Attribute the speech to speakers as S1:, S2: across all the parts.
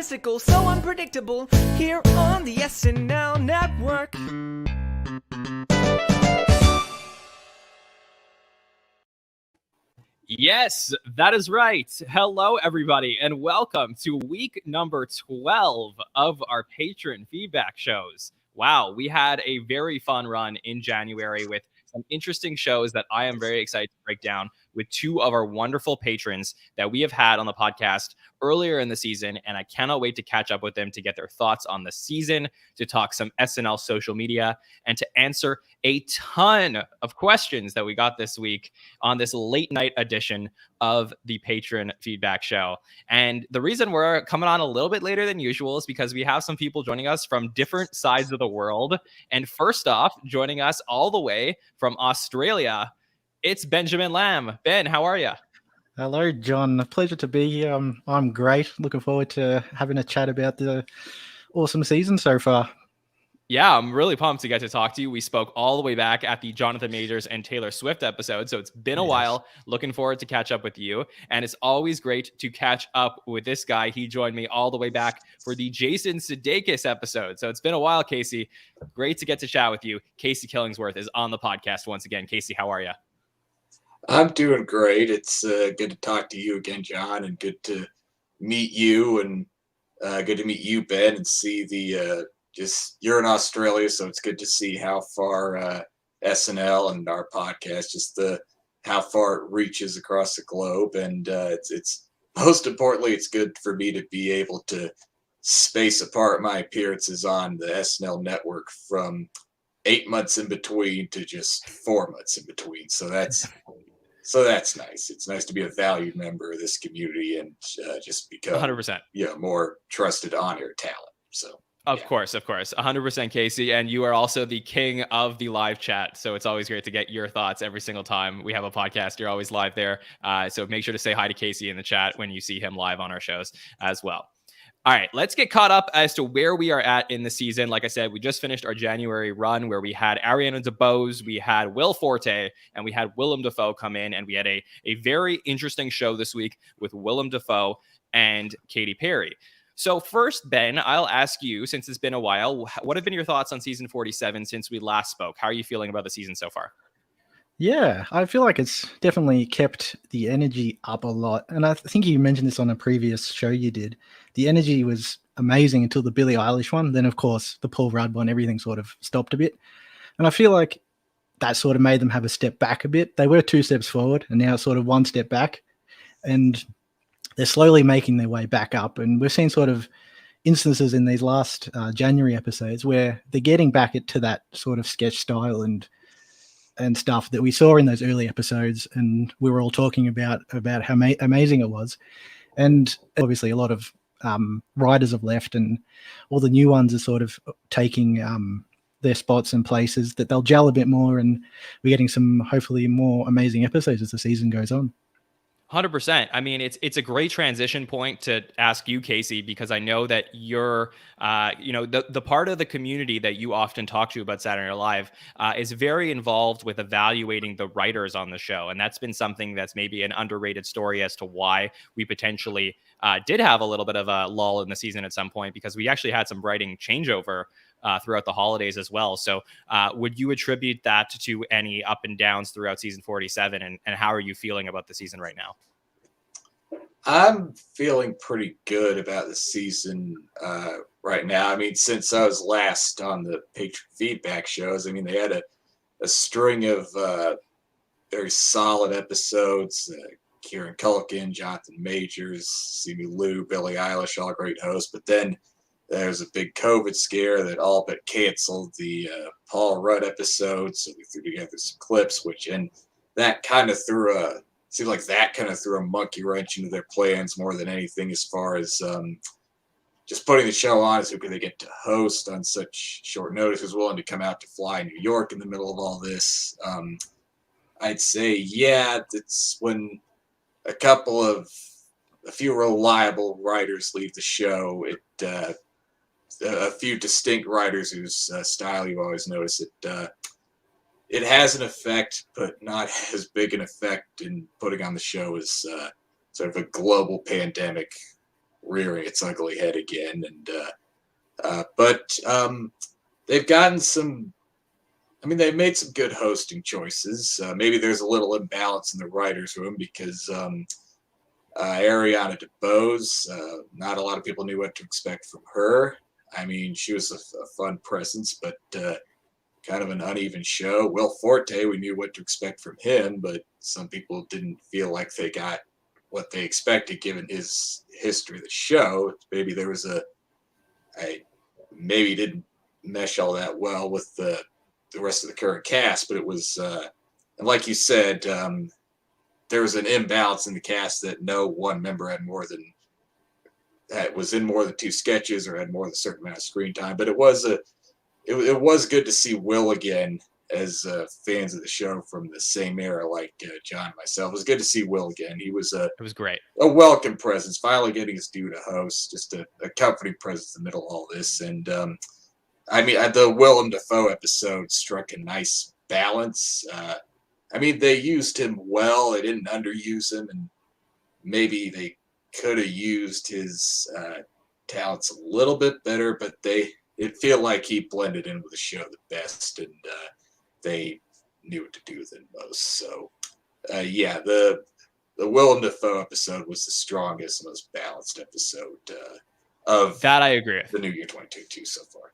S1: egotistical, so unpredictable, here on the SNL Network.
S2: Yes, that is right. Hello, everybody, and welcome to week number 12 of our patron feedback shows. Wow, we had a very fun run in January with some interesting shows that I am very excited to break down with two of our wonderful patrons that we have had on the podcast earlier in the season, and I cannot wait to catch up with them to get their thoughts on the season, to talk some SNL social media, and to answer a ton of questions that we got this week on this late night edition of the patron feedback show. And the reason we're coming on a little bit later than usual is because we have some people joining us from different sides of the world. And first off, joining us all the way from Australia, it's Benjamin Lamb. Ben, how are you?
S3: Hello, John. A pleasure to be here. I'm great. Looking forward to having a chat about the awesome season so far.
S2: Yeah, I'm really pumped to get to talk to you. We spoke all the way back at the Jonathan Majors and Taylor Swift episode, so it's been a while. Looking forward to catch up with you, and it's always great to catch up with this guy. He joined me all the way back for the Jason Sudeikis episode, so it's been a while, Casey. Great to get to chat with you. Casey Killingsworth is on the podcast once again. Casey, how are you?
S4: I'm doing great. It's good to talk to you again, John, and good to meet you, and good to meet you, Ben, and see the just you're in Australia, so it's good to see how far SNL and our podcast, just how far it reaches across the globe, and it's most importantly, it's good for me to be able to space apart my appearances on the SNL network from 8 months in between to just 4 months in between. So that's nice. It's nice to be a valued member of this community and just become
S2: 100%.
S4: More trusted on-air talent. So.
S2: Of course, 100%, Casey. And you are also the king of the live chat. So it's always great to get your thoughts every single time we have a podcast. You're always live there. So make sure to say hi to Casey in the chat when you see him live on our shows as well. All right, let's get caught up as to where we are at in the season. Like I said, we just finished our January run where we had Ariana DeBose, we had Will Forte, and we had Willem Dafoe come in. And we had a very interesting show this week with Willem Dafoe and Katy Perry. So first, Ben, I'll ask you, since it's been a while, what have been your thoughts on season 47 since we last spoke? How are you feeling about the season so far?
S3: Yeah, I feel like it's definitely kept the energy up a lot. And I think you mentioned this on a previous show you did. The energy was amazing until the Billie Eilish one. Then, of course, the Paul Rudd one, everything sort of stopped a bit. And I feel like that sort of made them have a step back a bit. They were 2 steps forward, and now it's sort of 1 step back. And they're slowly making their way back up. And we've seen sort of instances in these last January episodes where they're getting back to that sort of sketch style and stuff that we saw in those early episodes. And we were all talking about how amazing it was. And obviously a lot of writers have left, and all the new ones are sort of taking their spots and places that they'll gel a bit more. And we're getting some hopefully more amazing episodes as the season goes on.
S2: 100%. I mean, it's a great transition point to ask you, Casey, because I know that you're, the part of the community that you often talk to about Saturday Night Live is very involved with evaluating the writers on the show. And that's been something that's maybe an underrated story as to why we potentially did have a little bit of a lull in the season at some point, because we actually had some writing changeover throughout the holidays as well. So would you attribute that to any up and downs throughout season 47? And how are you feeling about the season right now?
S4: I'm feeling pretty good about the season right now. I mean, since I was last on the patron feedback shows, I mean, they had a string of very solid episodes. Kieran Culkin, Jonathan Majors, Simu Liu, Billie Eilish, all great hosts. But then there's a big COVID scare that all but canceled the Paul Rudd episode. So we threw together some clips, and that kind of seemed like that kind of threw a monkey wrench into their plans more than anything, as far as just putting the show on as who could they get to host on such short notice, who's willing to come out to fly New York in the middle of all this. I'd say, yeah, it's when a few reliable writers leave the show. A few distinct writers whose style you've always noticed, it has an effect, but not as big an effect in putting on the show as sort of a global pandemic rearing its ugly head again. And but they've gotten some. I mean, they've made some good hosting choices. Maybe there's a little imbalance in the writers' room because Ariana DeBose, not a lot of people knew what to expect from her. I mean, she was a fun presence, but kind of an uneven show. Will Forte, we knew what to expect from him, but some people didn't feel like they got what they expected given his history of the show. Maybe there was maybe didn't mesh all that well with the rest of the current cast, but it was, and like you said, there was an imbalance in the cast that no one member was in more than 2 sketches or had more than a certain amount of screen time. But it was good to see Will again as fans of the show from the same era, like John and myself. It was good to see Will again. It was
S2: great.
S4: A welcome presence, finally getting his due to host, just a comforting presence in the middle of all this. And I mean, the Willem Dafoe episode struck a nice balance. I mean, they used him well. They didn't underuse him, and maybe they could have used his talents a little bit better, but it felt like he blended in with the show the best, and they knew what to do with it most. So, yeah, the Willem Dafoe episode was the strongest, most balanced episode of
S2: that. I agree with
S4: the New Year 22 so far.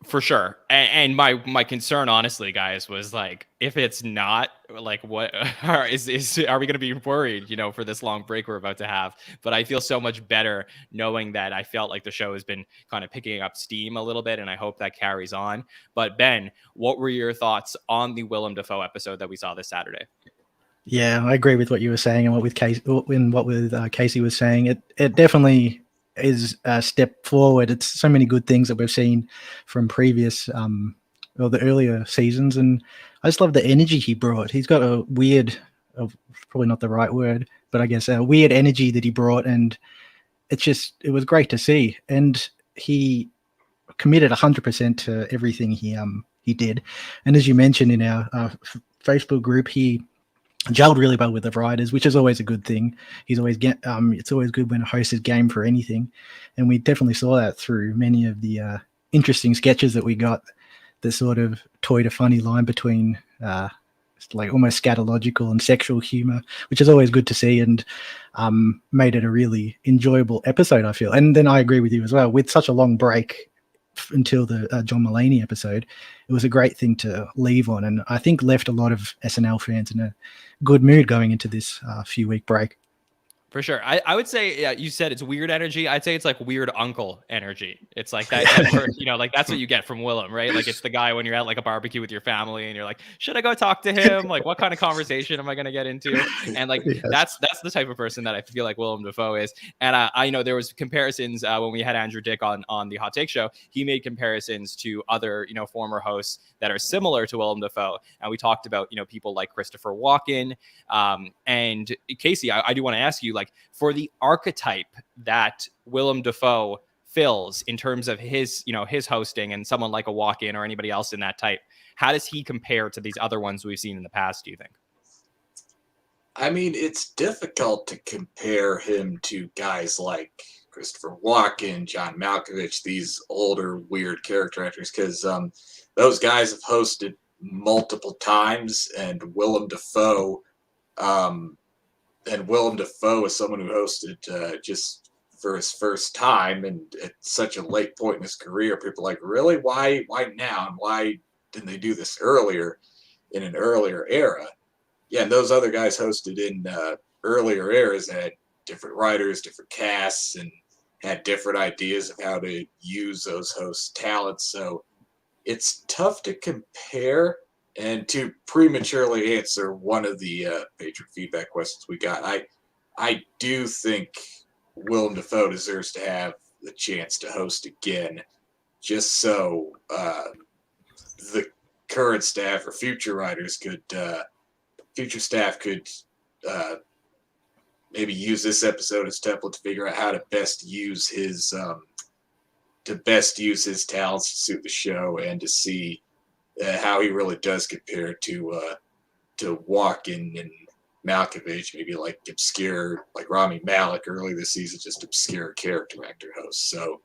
S2: For sure. And my concern, honestly, guys, was like, if it's not, like, what are we going to be worried, for this long break we're about to have? But I feel so much better knowing that I felt like the show has been kind of picking up steam a little bit, and I hope that carries on. But Ben, what were your thoughts on the Willem Dafoe episode that we saw this Saturday?
S3: Yeah, I agree with what you were saying and what Casey was saying. It definitely is a step forward. It's so many good things that we've seen from previous the earlier seasons, and I just love the energy he brought. He's got a weird, probably not the right word, but I guess a weird energy that he brought, and it was great to see. And he committed 100% to everything he did. And as you mentioned in our Facebook group, he gelled really well with the writers, which is always a good thing. It's always good when a host is game for anything, and we definitely saw that through many of the interesting sketches that we got that sort of toyed a funny line between like almost scatological and sexual humor, which is always good to see, and made it a really enjoyable episode, I feel. And then I agree with you as well, with such a long break until the John Mulaney episode, it was a great thing to leave on, and I think left a lot of SNL fans in a good mood going into this few-week break.
S2: For sure. I would say, yeah, you said it's weird energy. I'd say it's like weird uncle energy. It's like that, like that's what you get from Willem, right? Like it's the guy when you're at like a barbecue with your family and you're like, should I go talk to him? Like, what kind of conversation am I going to get into? And like, yes. that's the type of person that I feel like Willem Dafoe is. And I know there was comparisons when we had Andrew Dick on the Hot Take Show. He made comparisons to other, former hosts that are similar to Willem Dafoe. And we talked about, people like Christopher Walken. And Casey, I do want to ask you, like, for the archetype that Willem Dafoe fills in terms of his hosting and someone like a Walken or anybody else in that type, how does he compare to these other ones we've seen in the past, do you think?
S4: I mean, it's difficult to compare him to guys like Christopher Walken, John Malkovich, these older, weird character actors, because those guys have hosted multiple times, and Willem Dafoe is someone who hosted just for his first time, and at such a late point in his career, people are like, really? Why now? And why didn't they do this earlier in an earlier era? Yeah, and those other guys hosted in earlier eras had different writers, different casts, and had different ideas of how to use those hosts' talents. So it's tough to compare. And to prematurely answer one of the patron feedback questions we got, I do think Willem Dafoe deserves to have the chance to host again, just so the current staff or future writers future staff could maybe use this episode as template to figure out how to best use his talents to suit the show, and to see how he really does compare to Walken Malkovich, maybe like obscure, like Rami Malek early this season, just obscure character actor hosts. So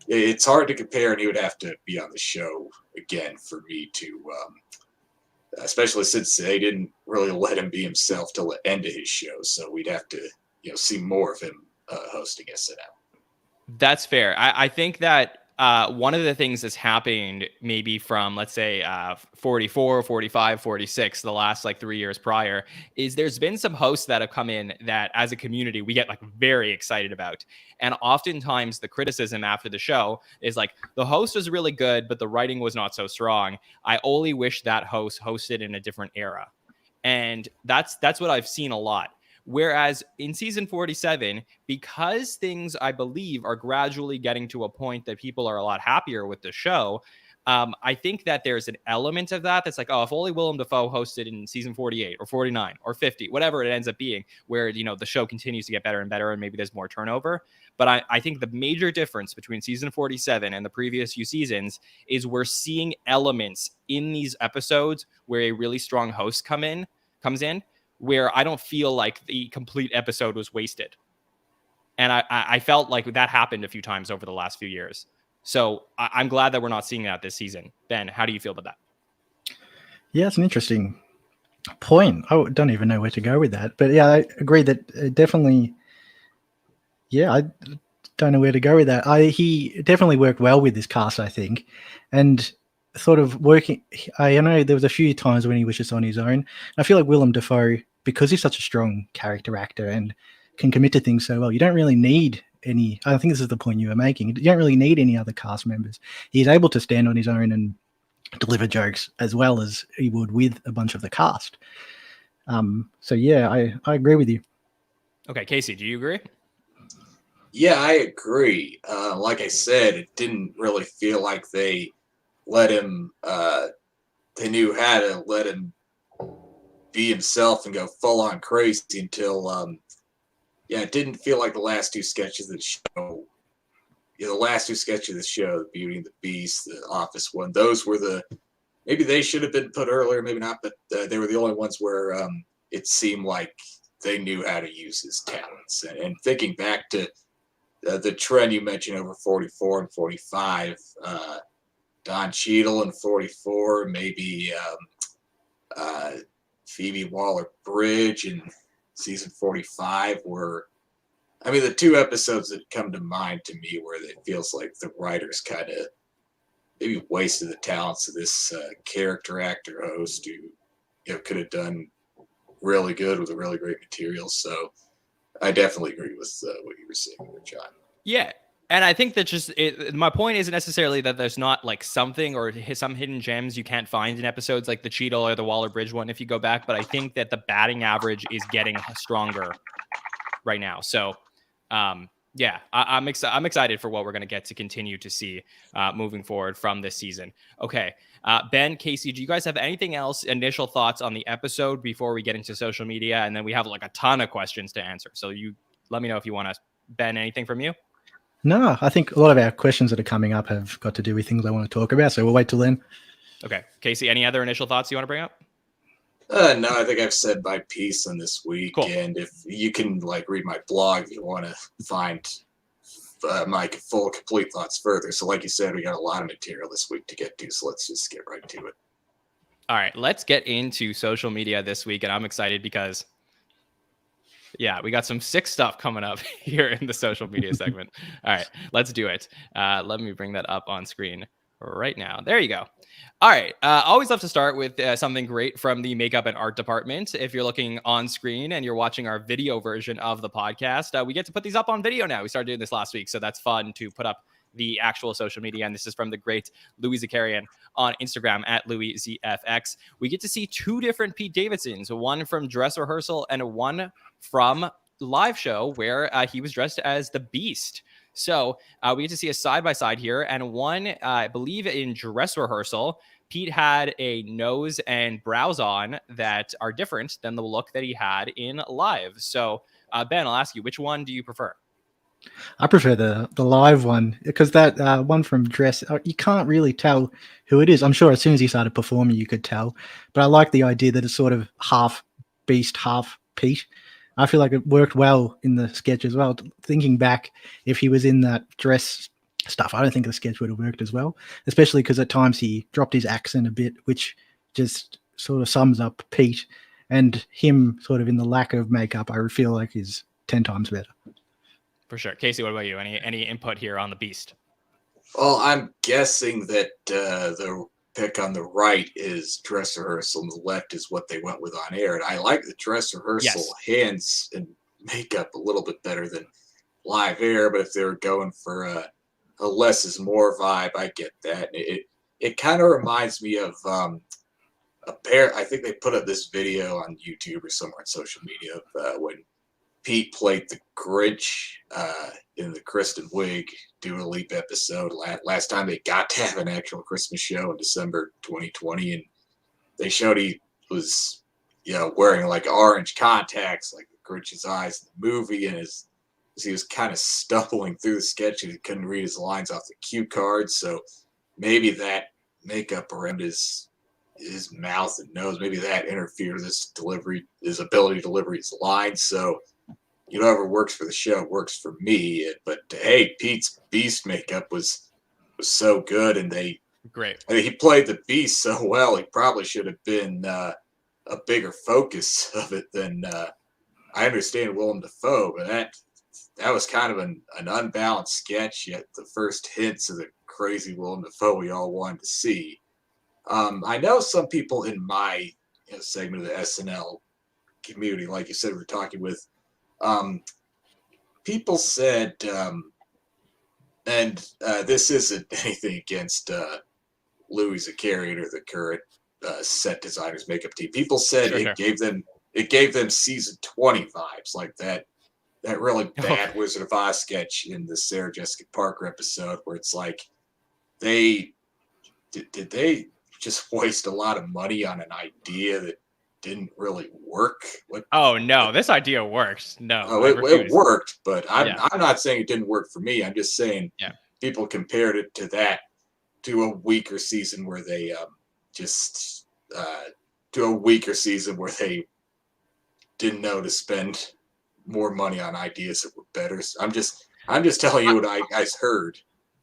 S4: it's hard to compare, and he would have to be on the show again for me to, especially since they didn't really let him be himself till the end of his show. So we'd have to, see more of him hosting SNL.
S2: That's fair. I think that one of the things that's happened maybe from, let's say, 44, 45, 46, the last like 3 years prior, is there's been some hosts that have come in that as a community we get like very excited about. And oftentimes the criticism after the show is like, the host was really good, but the writing was not so strong. I only wish that host hosted in a different era. And that's what I've seen a lot. Whereas in season 47, because things, I believe, are gradually getting to a point that people are a lot happier with the show, I think that there's an element of that that's like, oh, if only Willem Dafoe hosted in season 48 or 49 or 50, whatever it ends up being, where, the show continues to get better and better and maybe there's more turnover. But I think the major difference between season 47 and the previous few seasons is we're seeing elements in these episodes where a really strong host comes in, where I don't feel like the complete episode was wasted. And I felt like that happened a few times over the last few years. So I'm glad that we're not seeing that this season. Ben, how do you feel about that?
S3: Yeah, it's an interesting point. I don't even know where to go with that. But yeah, I agree that definitely, I don't know where to go with that. He definitely worked well with this cast, I think. And sort of working, I know there was a few times when he was just on his own. I feel like Willem Dafoe, because he's such a strong character actor and can commit to things so well, you don't really need any, I think this is the point you were making, you don't really need any other cast members. He's able to stand on his own and deliver jokes as well as he would with a bunch of the cast. So yeah, I agree with you.
S2: Okay, Casey, do you agree?
S4: Yeah, I agree. Like I said, it didn't really feel like they let him, they knew how to let him be himself and go full on crazy until, it didn't feel like the last two sketches of the show. The last two sketches of the show, the Beauty and the Beast, the Office one, those were maybe they should have been put earlier, maybe not, but they were the only ones where it seemed like they knew how to use his talents. And thinking back to the trend you mentioned over 44 and 45, Don Cheadle in 44, maybe Phoebe Waller-Bridge in season 45 were, the two episodes that come to mind to me where it feels like the writers kind of maybe wasted the talents of this character actor host who could have done really good with a really great material. So I definitely agree with what you were saying there, John.
S2: Yeah. And I think that my point isn't necessarily that there's not like something or some hidden gems you can't find in episodes like the Cheadle or the Waller-Bridge one if you go back, but I think that the batting average is getting stronger right now. So, I'm excited for what we're going to get to continue to see moving forward from this season. Okay, Ben, Casey, do you guys have anything else, initial thoughts on the episode before we get into social media? And then we have like a ton of questions to answer. So you let me know if you want to, Ben, anything from you?
S3: No, I think a lot of our questions that are coming up have got to do with things I want to talk about, so we'll wait till then.
S2: Okay. Casey, any other initial thoughts you want to bring up?
S4: No, I think I've said my piece on this week.
S2: Cool.
S4: And if you can read my blog if you want to find my full, complete thoughts further. So like you said, we got a lot of material this week to get to, so let's just get right to it.
S2: All right, let's get into social media this week, and I'm excited because we got some sick stuff coming up here in the social media segment. All right, let's do it. Let me bring that up on screen right now. There you go. All right. Always love to start with something great from the makeup and art department. If you're looking on screen and you're watching our video version of the podcast, we get to put these up on video now. We started doing this last week, so that's fun to put up the actual social media. And this is from the great Louis Zakarian on Instagram at LouisZFX. We get to see two different Pete Davidsons, one from dress rehearsal and one from live show where he was dressed as the Beast. So we get to see a side-by-side here, and one, I believe in dress rehearsal, Pete had a nose and brows on that are different than the look that he had in live. So Ben, I'll ask you, which one do you prefer?
S3: I prefer the live one because that one from dress, you can't really tell who it is. I'm sure as soon as he started performing, you could tell. But I like the idea that it's sort of half Beast, half Pete. I feel like it worked well in the sketch as well. Thinking back, if he was in that dress stuff, I don't think the sketch would have worked as well, especially because at times he dropped his accent a bit, which just sort of sums up Pete, and him sort of in the lack of makeup, I feel like is 10 times better.
S2: For sure. Casey, what about you? Any input here on the Beast?
S4: Well, I'm guessing that the pick on the right is dress rehearsal, and the left is what they went with on air. And I like the dress rehearsal hands and makeup a little bit better than live air, but if they were going for a less is more vibe, I get that. It kind of reminds me of I think they put up this video on YouTube or somewhere on social media of when Pete played the Grinch in the Kristen Wiig Dua Lipa episode. Last time they got to have an actual Christmas show in December 2020, and they showed he was, wearing like orange contacts, like the Grinch's eyes in the movie, and he was kind of stumbling through the sketch and he couldn't read his lines off the cue cards. So maybe that makeup around his mouth and nose, maybe that interfered with his ability to deliver his lines. So whoever works for the show works for me. But hey, Pete's Beast makeup was so good, and
S2: great.
S4: I mean, he played the Beast so well. He probably should have been a bigger focus of it than. I understand Willem Dafoe, but that was kind of an unbalanced sketch. Yet the first hints of the crazy Willem Dafoe we all wanted to see. I know some people in my segment of the SNL community, like you said, we're talking with. People said, and this isn't anything against Louis Zakarian or the current set designers makeup team. People said it gave them season 20 vibes, like that really bad Wizard of Oz sketch in the Sarah Jessica Parker episode, where it's like did they just waste a lot of money on an idea that didn't really work?
S2: No, this idea works. No,
S4: it worked, but I'm not saying it didn't work for me. I'm just saying people compared it to a weaker season where they didn't know to spend more money on ideas that were better. So I'm just telling you what I heard.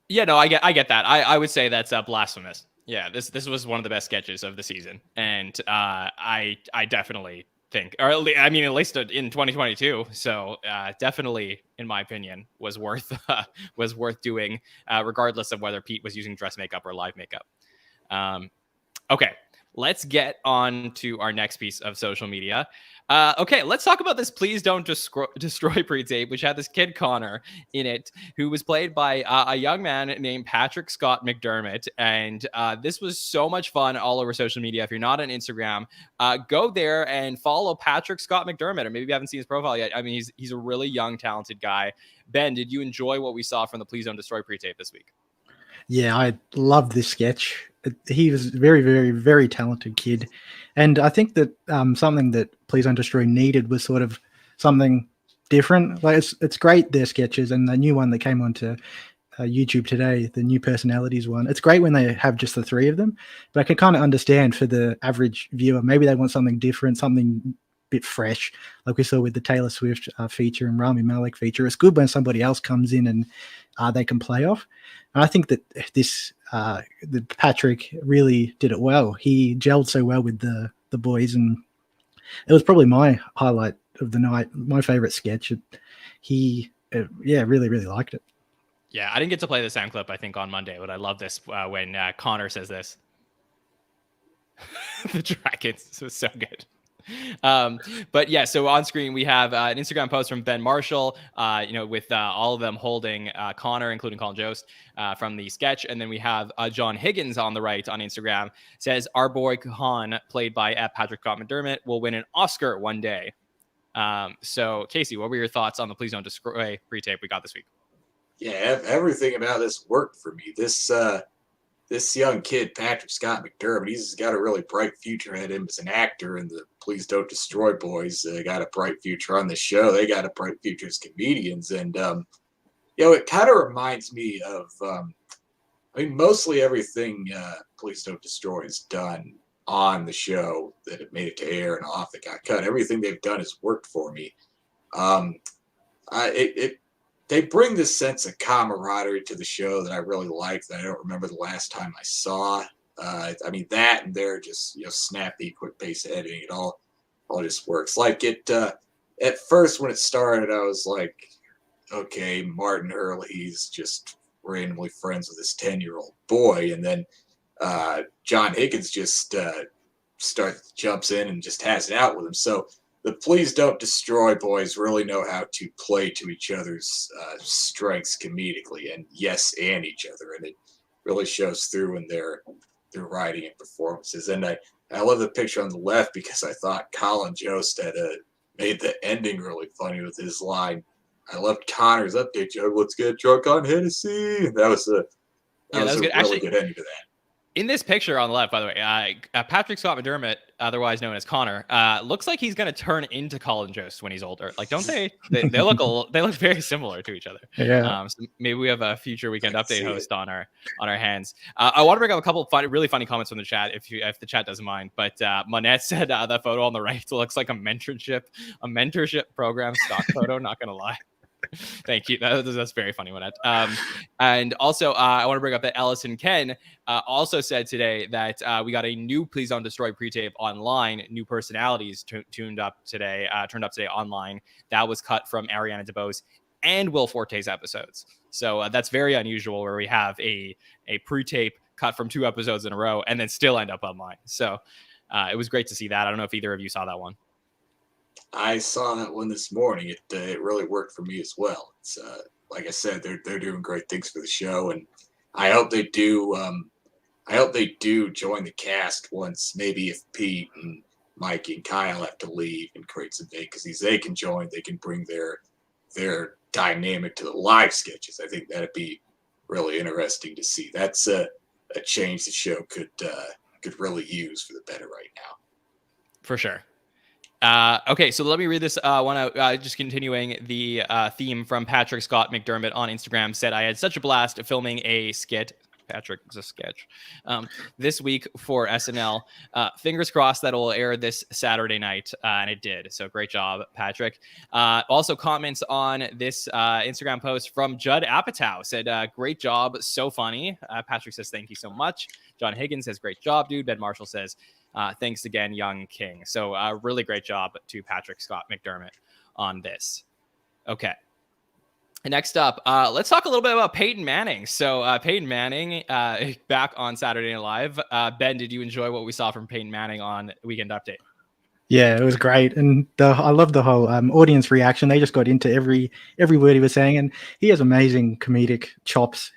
S2: Yeah, no, I get that. I would say that's blasphemous. Yeah, this was one of the best sketches of the season, and I definitely think, or at least in 2022. So definitely, in my opinion, was worth doing, regardless of whether Pete was using dress makeup or live makeup. Okay, let's get on to our next piece of social media. Okay, let's talk about this Please Don't Destroy pre-tape, which had this kid Connor in it, who was played by a young man named Patrick Scott McDermott. And this was so much fun all over social media. If you're not on Instagram, go there and follow Patrick Scott McDermott, or maybe you haven't seen his profile yet. I mean, he's a really young, talented guy. Ben, did you enjoy what we saw from the Please Don't Destroy pre-tape this week?
S3: Yeah, I loved this sketch. He was a very, very, very talented kid. And I think that something that Please Don't Destroy needed was sort of something different. Like it's great, their sketches, and the new one that came onto YouTube today, the new personalities one. It's great when they have just the three of them, but I can kind of understand for the average viewer, maybe they want something different, something a bit fresh, like we saw with the Taylor Swift feature and Rami Malek feature. It's good when somebody else comes in and they can play off. And I think that that Patrick really did it well. He gelled so well with the boys, and it was probably my highlight of the night, my favorite sketch. He really, really liked it.
S2: Yeah, I didn't get to play the sound clip, I think, on Monday, but I love this when Connor says this. The dragons. It was so good. But yeah, so on screen we have an Instagram post from Ben Marshall, with all of them holding Connor, including Colin Jost, from the sketch. And then we have John Higgins on the right on Instagram, says, "Our boy Kahan, played by Patrick Scott McDermott, will win an Oscar one day." So Casey, what were your thoughts on the Please Don't Destroy pre-tape we got this week?
S4: Yeah, everything about this worked for me. This young kid, Patrick Scott McDermott, he's got a really bright future ahead of him as an actor, and the Please Don't Destroy boys got a bright future on the show. They got a bright future as comedians. And, it kind of reminds me of, mostly everything Please Don't Destroy is done on the show that it made it to air and off that got cut. Everything they've done has worked for me. They bring this sense of camaraderie to the show that I really like, that I don't remember the last time I saw. I mean, that and their just, snappy, quick pace editing, it all just works. Like at first when it started, I was like, okay, Martin Hurley's just randomly friends with this 10-year-old boy, and then John Higgins just jumps in and just has it out with him. So the Please Don't Destroy boys really know how to play to each other's strengths comedically, and and each other, and it really shows through in their writing and performances. And I love the picture on the left because I thought Colin Jost had made the ending really funny with his line, "I loved Connor's update, Joe. Let's get drunk on Hennessy." That was a really good ending to that.
S2: In this picture on the left, by the way, Patrick Scott McDermott, otherwise known as Connor, looks like he's going to turn into Colin Jost when he's older. Like, don't they? They look they look very similar to each other.
S3: Yeah.
S2: So maybe we have a future Weekend Update host on our hands. I want to bring up a couple of really funny comments from the chat, if the chat doesn't mind. But Monette said that photo on the right looks like a mentorship program stock photo. Not going to lie. Thank you. That's very funny, Monette. And also, I want to bring up that Ellison Ken also said today that we got a new Please Don't Destroy pre-tape online, new personalities turned up today online. That was cut from Ariana DeBose and Will Forte's episodes. So that's very unusual, where we have a pre-tape cut from 2 episodes in a row and then still end up online. So it was great to see that. I don't know if either of you saw that one.
S4: I saw that one this morning. It really worked for me as well. It's like I said, they're doing great things for the show, and I hope they do. I hope they do join the cast once. Maybe if Pete and Mike and Kyle have to leave and create some vacancies, they can join. They can bring their dynamic to the live sketches. I think that'd be really interesting to see. That's a change the show could really use for the better right now.
S2: For sure. Okay, so let me read this one out. Just continuing the theme from Patrick Scott McDermott on Instagram, said, "I had such a blast filming a skit." Patrick, it's a sketch. This week for SNL. Fingers crossed that it will air this Saturday night, and it did. So great job, Patrick. Also comments on this Instagram post from Judd Apatow, said, "Great job, so funny." Patrick says, "Thank you so much." John Higgins says, "Great job, dude." Ben Marshall says, "Thanks again, young king." So really great job to Patrick Scott McDermott on this. Okay. Next up, let's talk a little bit about Peyton Manning. So Peyton Manning back on Saturday Night Live. Ben, did you enjoy what we saw from Peyton Manning on Weekend Update?
S3: Yeah, it was great, and I love the whole audience reaction. They just got into every word he was saying, and he has amazing comedic chops.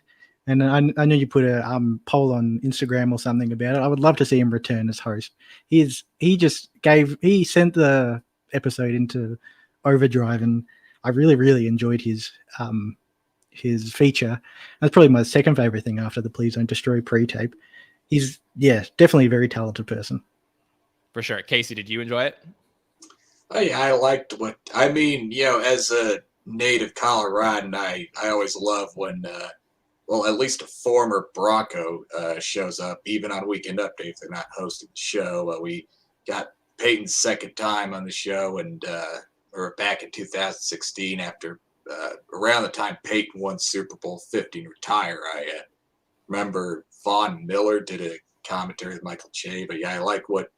S3: And I know you put a poll on Instagram or something about it. I would love to see him return as host. He sent the episode into overdrive, and I really enjoyed his feature. That's probably my second favorite thing after the Please Don't Destroy pre-tape. He's definitely a very talented person. For sure.
S2: Casey, did you enjoy it?
S4: Oh yeah, I liked as a native Coloradan, I always love when at least a former Bronco shows up, even on Weekend Update if they're not hosting the show. We got Peyton's second time on the show, and or back in 2016 after around the time Peyton won Super Bowl 50 and retire. I remember Von Miller did a commentary with Michael Che, but yeah, I like what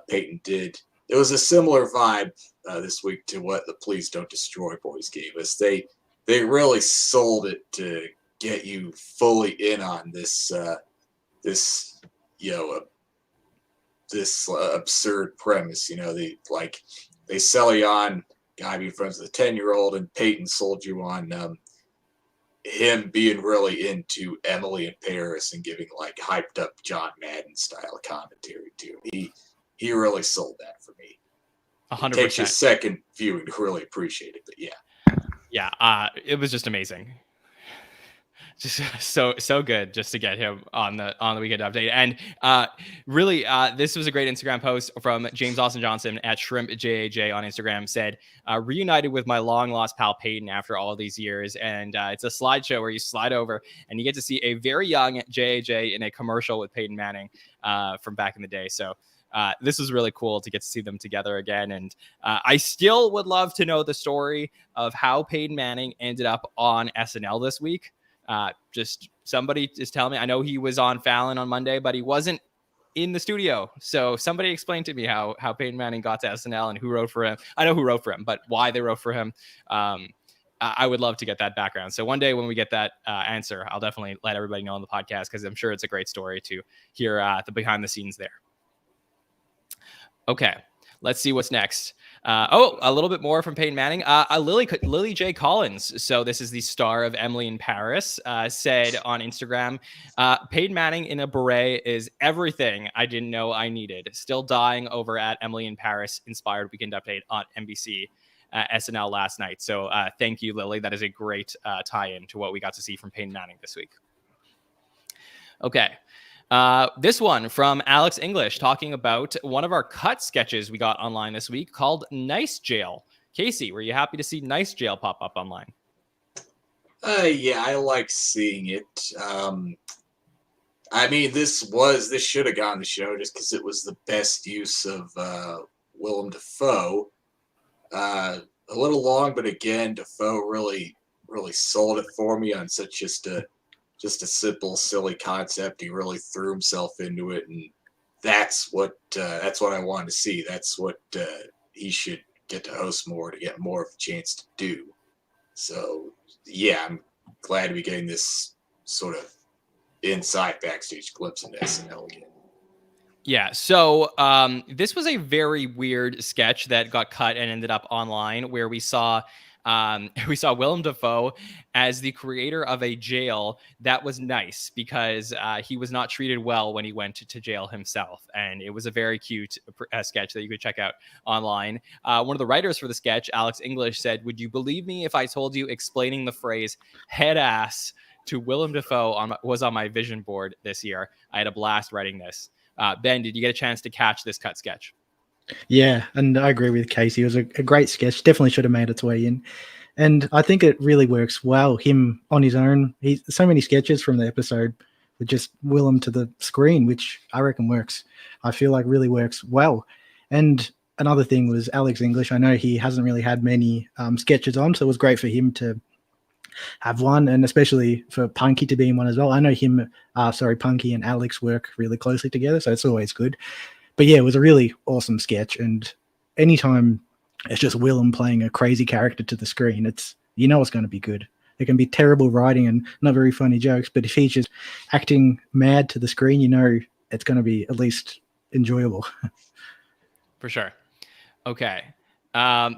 S4: Peyton did. It was a similar vibe this week to what the Please Don't Destroy boys gave us. They really sold it to get you fully in on this absurd premise. They sell you on guy being friends with a 10-year-old, and Peyton sold you on him being really into Emily in Paris and giving hyped up John Madden style commentary too. He really sold that for me.
S2: 100%.
S4: It takes you a second viewing to really appreciate it, but yeah.
S2: Yeah, it was just amazing. just so good just to get him on the weekend update. And really, this was a great Instagram post from James Austin Johnson at shrimpjaj on Instagram. Said, reunited with my long lost pal Peyton after all these years. And it's a slideshow where you slide over and you get to see a very young JAJ in a commercial with Peyton Manning from back in the day. So this was really cool to get to see them together again. And I still would love to know the story of how Peyton Manning ended up on SNL this week. Just somebody just tell me. I know he was on Fallon on Monday, but he wasn't in the studio. So somebody explain to me how Peyton Manning got to SNL and who wrote for him. I know who wrote for him, but why they wrote for him. I would love to get that background. So one day when we get that answer, I'll definitely let everybody know on the podcast, because I'm sure it's a great story to hear the behind the scenes there. Okay, let's see what's next. A little bit more from Peyton Manning. Lily J. Collins, so this is the star of Emily in Paris, said on Instagram, Peyton Manning in a beret is everything I didn't know I needed. Still dying over at Emily in Paris inspired weekend update on NBC SNL last night. So thank you, Lily. That is a great tie-in to what we got to see from Peyton Manning this week. Okay. This one from Alex English, talking about one of our cut sketches we got online this week called Nice Jail. Casey, were you happy to see Nice Jail pop up online?
S4: Yeah, I like seeing it. I mean, this should have gone to show just because it was the best use of Willem Dafoe. A little long, but again, Dafoe really sold it for me on such just a simple, silly concept. He really threw himself into it, and that's what I wanted to see. That's what he should get to host more, to get more of a chance to do. So yeah, I'm glad to be getting this sort of inside backstage glimpse into SNL again.
S2: Yeah, so this was a very weird sketch that got cut and ended up online, where we saw Willem Dafoe as the creator of a jail that was nice, because he was not treated well when he went to jail himself. And it was a very cute sketch that you could check out online. One of the writers for the sketch, Alex English, said, "Would you believe me if I told you explaining the phrase head ass to Willem Dafoe was on my vision board this year? I had a blast writing this." Ben, did you get a chance to catch this cut sketch?
S3: Yeah, and I agree with Casey. It was a great sketch. Definitely should have made its way in. And I think it really works well, him on his own. So many sketches from the episode with just Willem to the screen, which I reckon works. I feel like really works well. And another thing was Alex English. I know he hasn't really had many sketches on, so it was great for him to have one, and especially for Punky to be in one as well. I know Punky and Alex work really closely together, so it's always good. But yeah, it was a really awesome sketch, and anytime it's just Willem playing a crazy character to the screen, it's going to be good. It can be terrible writing and not very funny jokes, but if he's just acting mad to the screen, it's going to be at least enjoyable.
S2: For sure. Okay.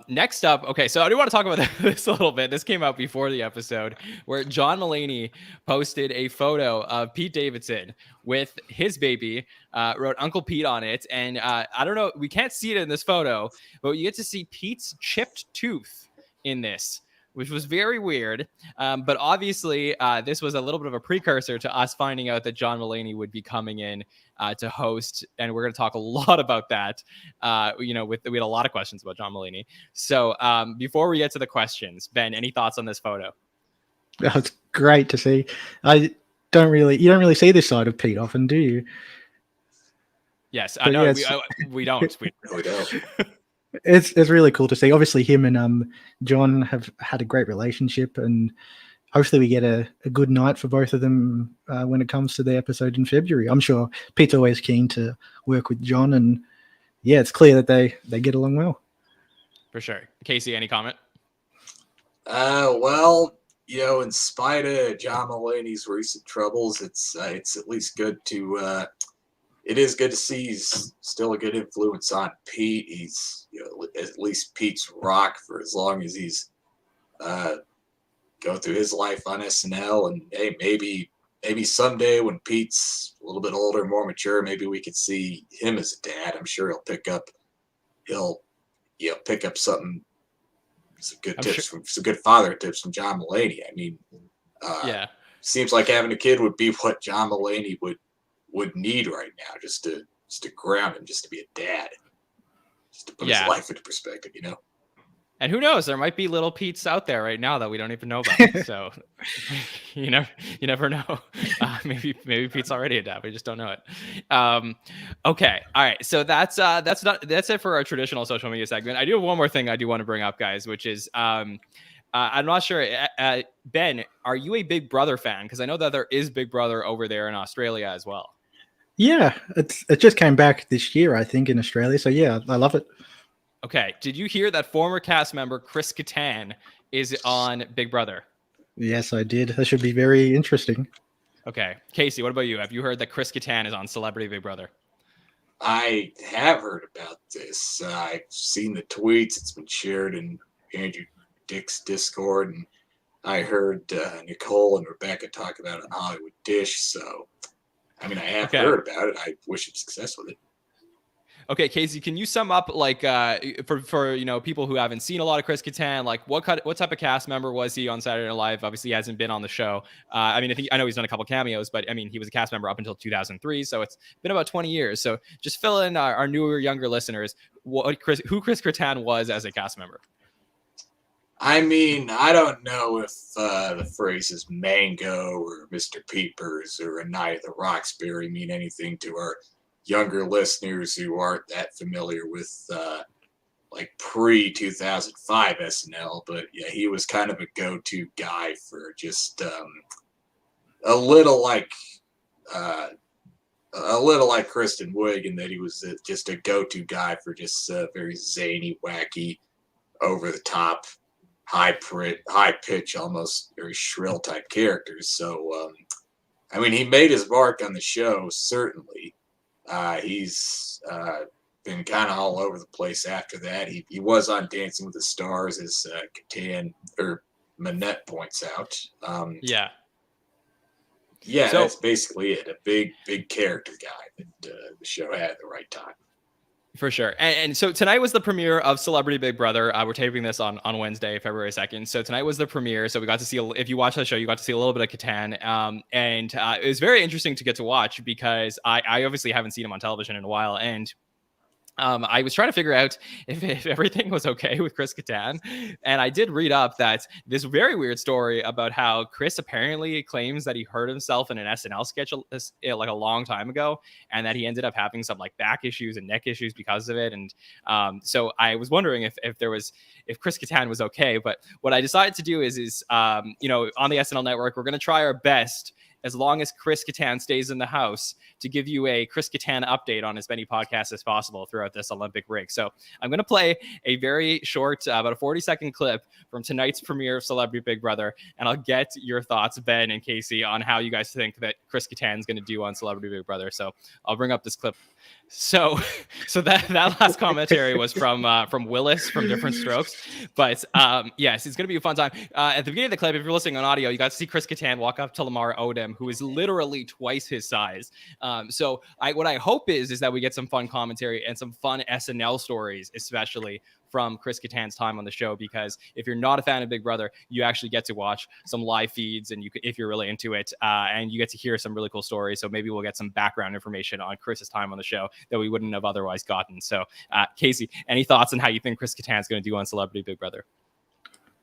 S2: Next up, okay, so I do want to talk about this a little bit. This came out before the episode, where John Mulaney posted a photo of Pete Davidson with his baby, wrote Uncle Pete on it. And I don't know, we can't see it in this photo, but you get to see Pete's chipped tooth in this, which was very weird. But obviously, this was a little bit of a precursor to us finding out that John Mulaney would be coming in to host, and we're going to talk a lot about that. We had a lot of questions about John Mulaney. So before we get to the questions, Ben, any thoughts on this photo?
S3: It's great to see. You don't really see this side of Pete often, do you?
S2: Yes, I know. We don't. We
S4: really don't.
S3: It's really cool to see. Obviously, him and John have had a great relationship, and hopefully we get a good night for both of them when it comes to the episode in February. I'm sure Pete's always keen to work with John, and yeah, it's clear that they get along well.
S2: For sure. Casey, any comment?
S4: Well, in spite of John Mulaney's recent troubles, it's at least good to. It is good to see he's still a good influence on Pete. He's at least Pete's rock for as long as he's going through his life on SNL. And hey, maybe someday when Pete's a little bit older, more mature, maybe we could see him as a dad. I'm sure he'll pick up some good tips some good father tips from John Mulaney. I mean,
S2: yeah.
S4: seems like having a kid would be what John Mulaney would need right now, just to ground him, just to be a dad, just to put his life into perspective, you know.
S2: And who knows? There might be little Pete's out there right now that we don't even know about. So you never know. Maybe Pete's already a dad. We just don't know it. Okay. All right. So that's it for our traditional social media segment. I do have one more thing I do want to bring up, guys, which is I'm not sure. Ben, are you a Big Brother fan? Because I know that there is Big Brother over there in Australia as well.
S3: Yeah, it just came back this year, I think, in Australia. So yeah, I love it.
S2: Okay. Did you hear that former cast member Chris Kattan is on Big Brother?
S3: Yes, I did. That should be very interesting.
S2: Okay. Casey, what about you? Have you heard that Chris Kattan is on Celebrity Big Brother?
S4: I have heard about this. I've seen the tweets. It's been shared in Andrew Dick's Discord, and I heard Nicole and Rebecca talk about it on Hollywood Dish. So, I mean, I have heard about it. I wish him success with it.
S2: Okay, Casey, can you sum up, like, for people who haven't seen a lot of Chris Kattan, like what type of cast member was he on Saturday Night Live? Obviously, he hasn't been on the show. I know he's done a couple cameos, but I mean, he was a cast member up until 2003, so it's been about 20 years. So just fill in our newer, younger listeners who Chris Kattan was as a cast member.
S4: I mean, I don't know if the phrases Mango or Mr. Peepers or A Night at the Roxbury mean anything to our younger listeners who aren't that familiar with like pre-2005 SNL, but yeah, he was kind of a go-to guy for just a little like Kristen Wiig, in that he was just a go-to guy for just very zany, wacky, over-the-top, high-pitch, almost very shrill type characters. So, I mean, he made his mark on the show, certainly. He's been kind of all over the place after that. He was on Dancing with the Stars, as Kattan or Manette points out.
S2: Yeah,
S4: so, that's basically it. A big character guy that the show had at the right time.
S2: For sure. And so tonight was the premiere of Celebrity Big Brother. We're taping this on Wednesday, February 2nd. So tonight was the premiere. So we got to see, if you watch the show, you got to see a little bit of Kattan. And it was very interesting to get to watch, because I obviously haven't seen him on television in a while. And I was trying to figure out if everything was okay with Chris Kattan. And I did read up that this very weird story about how Chris apparently claims that he hurt himself in an SNL sketch like a long time ago, and that he ended up having some like back issues and neck issues because of it. And so I was wondering if Chris Kattan was okay. But what I decided to do is on the SNL Network, we're going to try our best, as long as Chris Kattan stays in the house, to give you a Chris Kattan update on as many podcasts as possible throughout this Olympic break. So I'm going to play a very short, about a 40-second clip from tonight's premiere of Celebrity Big Brother, and I'll get your thoughts, Ben and Casey, on how you guys think that Chris Kattan is going to do on Celebrity Big Brother. So I'll bring up this clip. So that last commentary was from Willis from Different Strokes. But yes, it's going to be a fun time. At the beginning of the clip, if you're listening on audio, you got to see Chris Kattan walk up to Lamar Odom, who is literally twice his size. So what I hope is that we get some fun commentary and some fun SNL stories, especially from Chris Kattan's time on the show, because if you're not a fan of Big Brother, you actually get to watch some live feeds, and if you're really into it, and you get to hear some really cool stories. So maybe we'll get some background information on Chris's time on the show that we wouldn't have otherwise gotten. So Casey, any thoughts on how you think Chris Kattan's going to do on Celebrity Big Brother?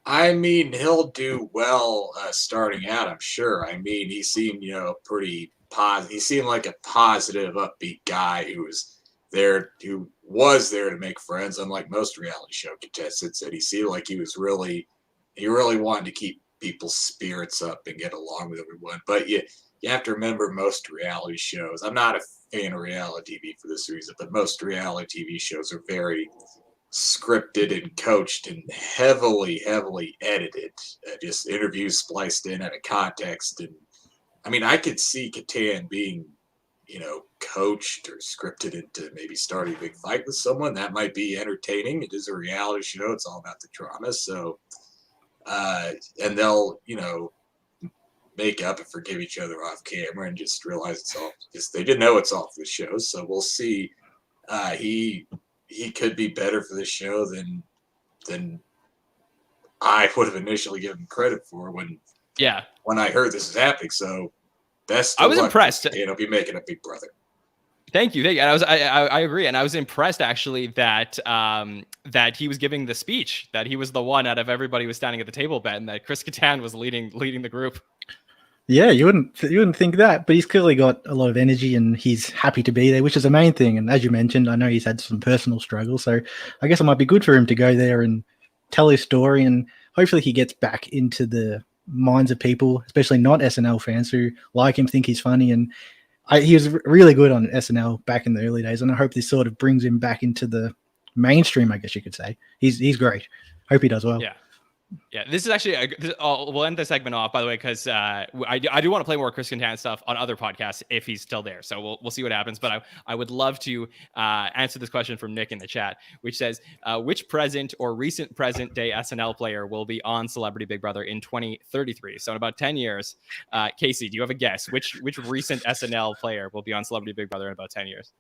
S4: I mean, he'll do well starting out, I'm sure. I mean, he seemed, pretty positive. He seemed like a positive, upbeat guy who was there to make friends, unlike most reality show contestants. And he seemed like he really wanted to keep people's spirits up and get along with everyone. But you have to remember, most reality shows, I'm not a fan of reality TV for this reason, but most reality TV shows are very scripted and coached and heavily edited, just interviews spliced in out of context. And I mean, I could see Kattan being coached or scripted into maybe starting a big fight with someone. That might be entertaining. It is a reality show. It's all about the drama. So and they'll make up and forgive each other off camera and just realize it's all just, they didn't know it's all for the show. So we'll see. He could be better for the show than I would have initially given him credit for when
S2: Yeah.
S4: when I heard this is happening. So best.
S2: I was impressed.
S4: I'll be making a Big Brother.
S2: Thank you. And I agree. And I was impressed actually that that he was giving the speech, that he was the one out of everybody who was standing at the table bet, and that Chris Kattan was leading the group.
S3: Yeah, you wouldn't think that, but he's clearly got a lot of energy and he's happy to be there, which is the main thing. And as you mentioned, I know he's had some personal struggles, so I guess it might be good for him to go there and tell his story, and hopefully he gets back into the minds of people, especially not SNL fans who like him, think he's funny. And he was really good on SNL back in the early days, and I hope this sort of brings him back into the mainstream, I guess you could say. He's great. Hope he does well.
S2: Yeah, this is actually we'll end the segment off, by the way, because I do want to play more Chris Kattan stuff on other podcasts if he's still there. So we'll see what happens. But I would love to answer this question from Nick in the chat, which says, which present or recent present day SNL player will be on Celebrity Big Brother in 2033? So in about 10 years, Casey, do you have a guess? Which recent SNL player will be on Celebrity Big Brother in about 10 years?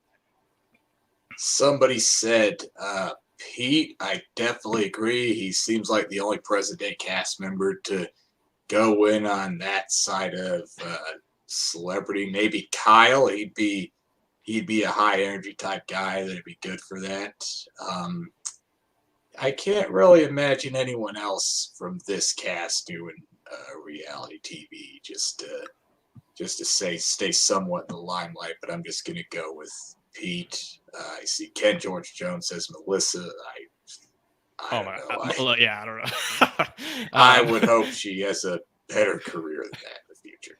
S4: Somebody said Pete. I definitely agree. He seems like the only present day cast member to go in on that side of celebrity. Maybe Kyle. He'd be a high energy type guy that'd be good for that. I can't really imagine anyone else from this cast doing reality TV just to stay somewhat in the limelight. But I'm just gonna go with Pete. I see Ken George Jones says Melissa. I don't know. I would hope she has a better career than that in the future.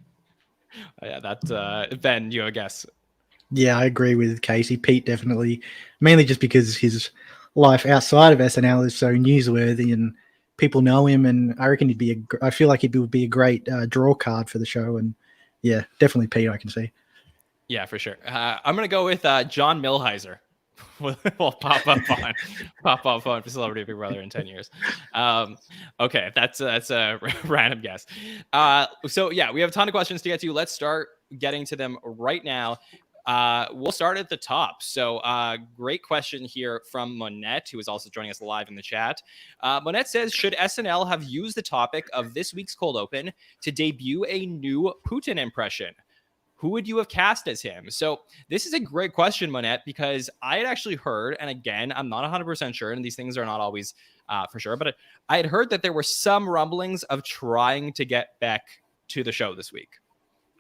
S2: Yeah, that's Ben. You have a guess?
S3: Yeah, I agree with Casey. Pete definitely, mainly just because his life outside of SNL is so newsworthy and people know him, and I reckon I feel like he would be a great draw card for the show. And yeah, definitely Pete. I can see. Yeah,
S2: for sure. I'm gonna go with John Milheiser. Will pop up on for Celebrity Big Brother in 10 years. Okay, that's a random guess. So yeah, we have a ton of questions to get to. Let's start getting to them right now. We'll start at the top. So great question here from Monette, who is also joining us live in the chat. Monette says, should SNL have used the topic of this week's Cold Open to debut a new Putin impression? Who would you have cast as him? So this is a great question, Monette, because I had actually heard, and again, I'm not 100% sure, and these things are not always for sure, but I had heard that there were some rumblings of trying to get Beck to the show this week.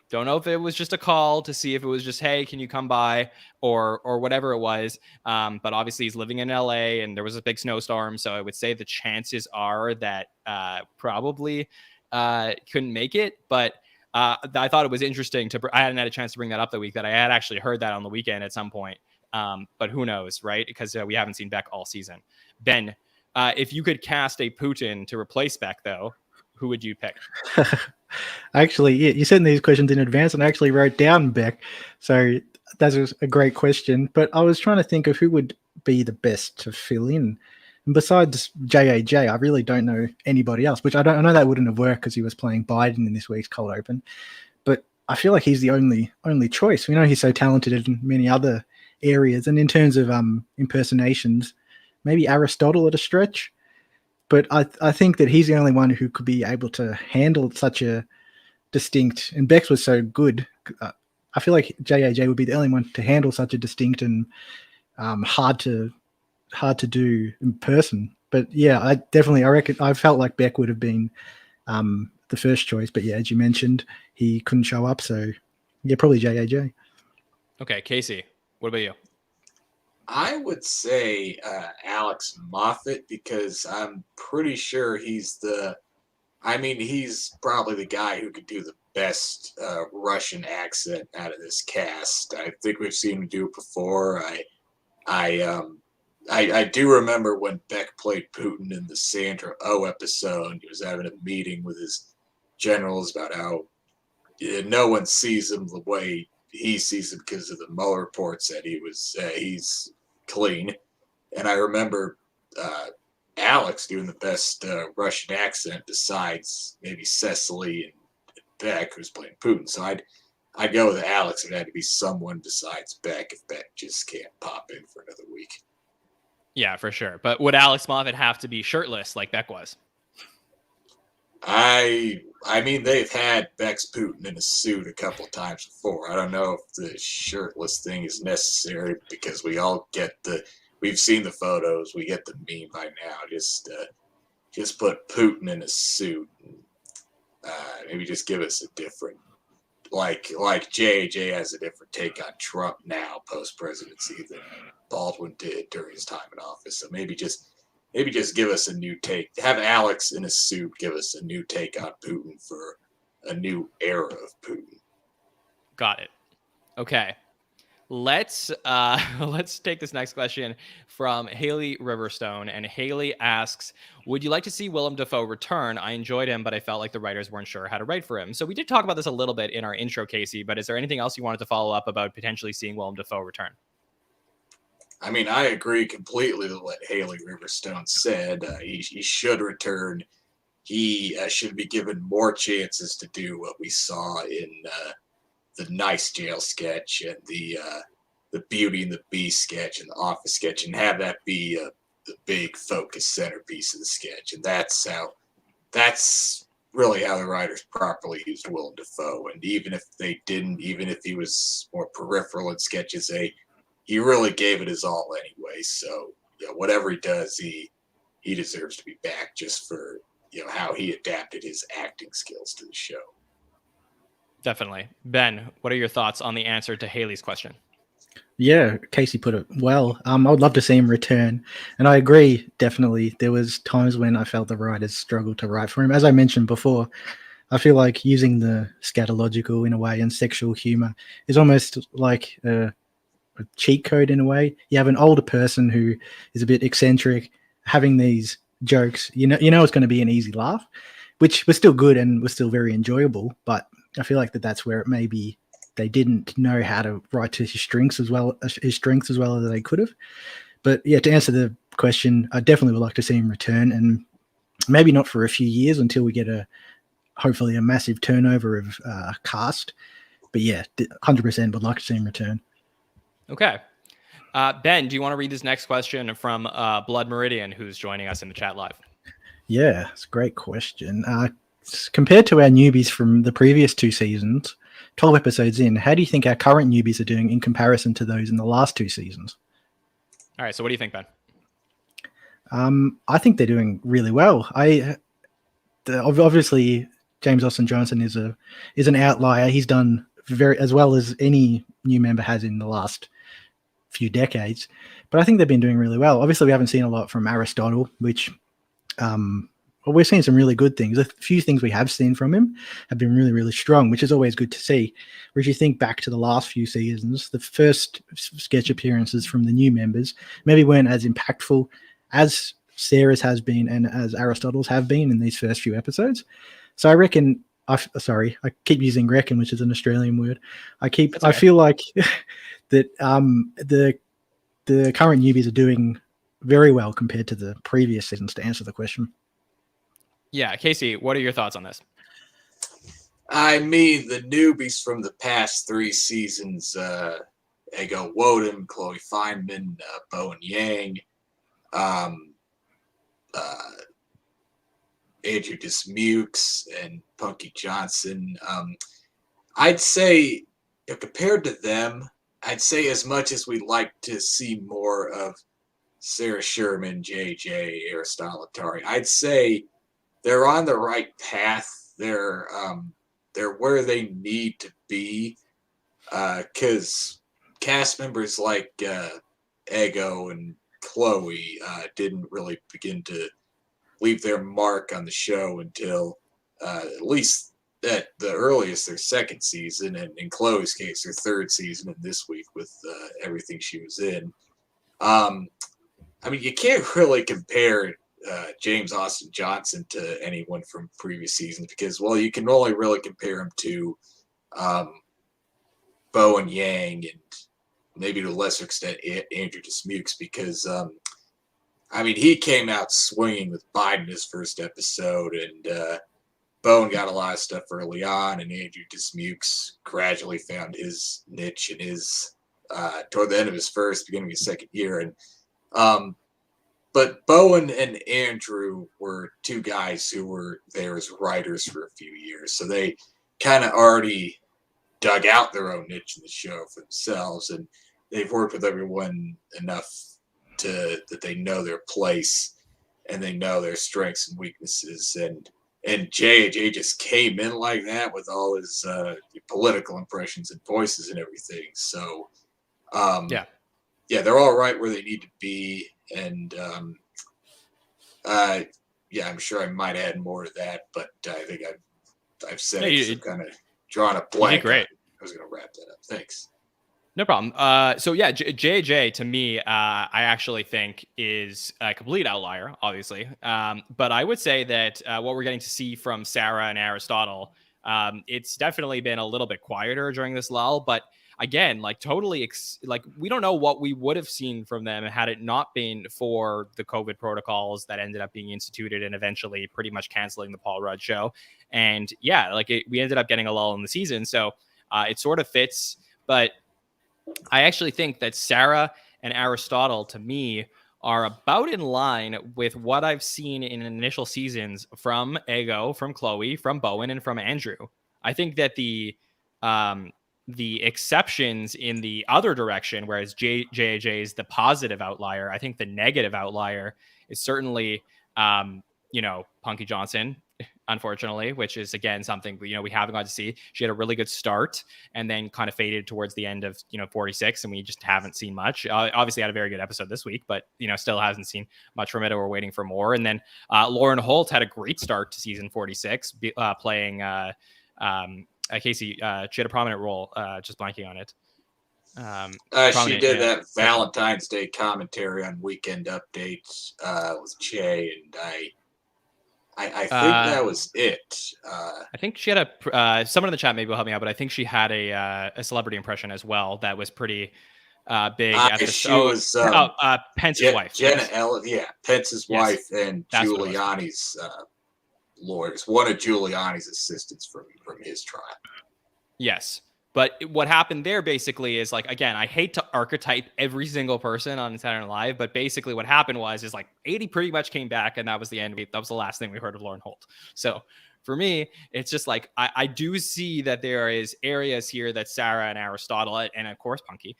S2: Don't know if it was just a call to see if it was just, hey, can you come by, or whatever it was. But obviously he's living in LA and there was a big snowstorm. So I would say the chances are that probably couldn't make it. But I thought it was interesting I hadn't had a chance to bring that up the week, that I had actually heard that on the weekend at some point. But who knows, right? Because we haven't seen Beck all season. Ben, if you could cast a Putin to replace Beck, though, who would you pick?
S3: Actually, yeah, you sent these questions in advance, and I actually wrote down Beck. So that's a great question. But I was trying to think of who would be the best to fill in. And besides JAJ, I really don't know anybody else, which I know that wouldn't have worked because he was playing Biden in this week's Cold Open. But I feel like he's the only choice. We know he's so talented in many other areas. And in terms of impersonations, maybe Aristotle at a stretch. But I think that he's the only one who could be able to handle such a distinct, and Bex was so good. I feel like JAJ would be the only one to handle such a distinct and hard to do in person. But yeah, I reckon I felt like Beck would have been the first choice. But yeah, as you mentioned, he couldn't show up. So yeah, probably JAJ. Okay,
S2: Casey, what about you?
S4: I would say Alex Moffat, because I'm pretty sure he's probably the guy who could do the best Russian accent out of this cast. I think we've seen him do it before. I do remember when Beck played Putin in the Sandra Oh episode. He was having a meeting with his generals about how no one sees him the way he sees him because of the Mueller report said he's clean. And I remember Alex doing the best Russian accent besides maybe Cecily and Beck, who's playing Putin. So I'd go with Alex. It had to be someone besides Beck if Beck just can't pop in for another week.
S2: Yeah, for sure. But would Alex Moffat have to be shirtless like Beck was?
S4: I mean, they've had Bex Putin in a suit a couple of times before. I don't know if the shirtless thing is necessary because we've seen the photos, we get the meme by now. Just put Putin in a suit. And, maybe just give us a different, like JJ has a different take on Trump now post presidency than Baldwin did during his time in office. So maybe just give us a new take. Have Alex in a suit give us a new take on Putin for a new era of Putin.
S2: Got it. Okay. Let's take this next question from Haley Riverstone. And Haley asks, would you like to see Willem Dafoe return? I enjoyed him, but I felt like the writers weren't sure how to write for him. So we did talk about this a little bit in our intro, Casey, but is there anything else you wanted to follow up about potentially seeing Willem Dafoe return?
S4: I mean, I agree completely with what Haley Riverstone said. He should return. He should be given more chances to do what we saw in the Nice Jail sketch and the Beauty and the Beast sketch and the Office sketch, and have that be the big focus centerpiece of the sketch. And that's really how the writers properly used Willem Dafoe. And even if they didn't, even if he was more peripheral in sketches, he really gave it his all anyway. So yeah, whatever he does, he deserves to be back just for how he adapted his acting skills to the show.
S2: Definitely. Ben, what are your thoughts on the answer to Haley's question?
S3: Yeah, Casey put it well. I would love to see him return. And I agree, definitely. There was times when I felt the writers struggled to write for him. As I mentioned before, I feel like using the scatological in a way and sexual humor is almost like a cheat code in a way. You have an older person who is a bit eccentric having these jokes. You know it's going to be an easy laugh, which was still good and was still very enjoyable. But I feel like that's where it maybe they didn't know how to write to his strengths as well as they could have. But yeah, to answer the question, I definitely would like to see him return, and maybe not for a few years until we get hopefully a massive turnover of cast. But yeah, 100% would like to see him return.
S2: Okay. Ben, do you want to read this next question from Blood Meridian, who's joining us in the chat live?
S3: Yeah, it's a great question. Compared to our newbies from the previous 2 seasons, 12 episodes in, how do you think our current newbies are doing in comparison to those in the last 2 seasons?
S2: All right, so what do you think, Ben?
S3: I think they're doing really well. Obviously, James Austin Johnson is an outlier. He's done very as well as any new member has in the last few decades. But I think they've been doing really well. Obviously, we haven't seen a lot from Aristotle, which we've seen some really good things. A few things we have seen from him have been really, really strong, which is always good to see. Whereas you think back to the last few seasons, the first sketch appearances from the new members maybe weren't as impactful as Sarah's has been and as Aristotle's have been in these first few episodes. So I reckon, I keep using reckon, which is an Australian word. I feel like that the current newbies are doing very well compared to the previous seasons, to answer the question.
S2: Yeah, Casey, what are your thoughts on this?
S4: I mean, the newbies from the past 3 seasons, Ego Woden, Chloe Feynman, Bowen Yang, Andrew Dismukes, and Punky Johnson. I'd say, compared to them, I'd say as much as we'd like to see more of Sarah Sherman, JJ, Aristotle Atari, I'd say they're on the right path. They're where they need to be, because cast members like Ego and Chloe didn't really begin to leave their mark on the show until at least at the earliest their 2nd season, and in Chloe's case their 3rd season, and this week with everything she was in. I mean, you can't really compare James Austin Johnson to anyone from previous seasons because, well, you can only really compare him to Bowen Yang and maybe to a lesser extent Andrew Dismukes because, I mean, he came out swinging with Biden his first episode, and Bowen got a lot of stuff early on, and Andrew Dismukes gradually found his niche in his toward the end of his first, beginning of his 2nd year, and But Bowen and Andrew were two guys who were there as writers for a few years, so they kind of already dug out their own niche in the show for themselves, and they've worked with everyone enough that they know their place and they know their strengths and weaknesses. And J.J. just came in like that with all his political impressions and voices and everything. So, yeah, they're all right where they need to be. And, yeah, I'm sure I might add more to that, but I think I've said it. I've kind of drawn a blank.
S2: Great.
S4: I was going to wrap that up. Thanks.
S2: No problem. So yeah, JJ to me, I actually think is a complete outlier, obviously. But I would say that what we're getting to see from Sarah and Aristotle, it's definitely been a little bit quieter during this lull. But again, like totally, like we don't know what we would have seen from them had it not been for the COVID protocols that ended up being instituted and eventually pretty much canceling the Paul Rudd show. And yeah, like we ended up getting a lull in the season, so it sort of fits, but I actually think that Sarah and Aristotle, to me, are about in line with what I've seen in initial seasons from Ego, from Chloe, from Bowen, and from Andrew. I think that the exceptions in the other direction, whereas JJ is the positive outlier, I think the negative outlier is certainly, Punky Johnson, unfortunately, which is again something we haven't got to see. She had a really good start and then kind of faded towards the end of 46, and we just haven't seen much. Obviously had a very good episode this week, but still hasn't seen much from it, or we're waiting for more. And then Lauren Holt had a great start to season 46, playing Casey. She had a prominent role, just blanking on it.
S4: She did that Valentine's Day commentary on Weekend Updates with Jay, and I think that was it.
S2: I think she had someone in the chat maybe will help me out, but I think she had a celebrity impression as well that was pretty big at the show. She was Pence's wife.
S4: Jenna Ellis, Pence's wife, and Giuliani's lawyers. One of Giuliani's assistants from his trial.
S2: Yes. But what happened there basically is like, again, I hate to archetype every single person on Saturday Night Live, but basically what happened is like 80 pretty much came back, and that was the end of it. That was the last thing we heard of Lauren Holt. So for me, it's just like, I do see that there is areas here that Sarah and Aristotle, and of course Punky,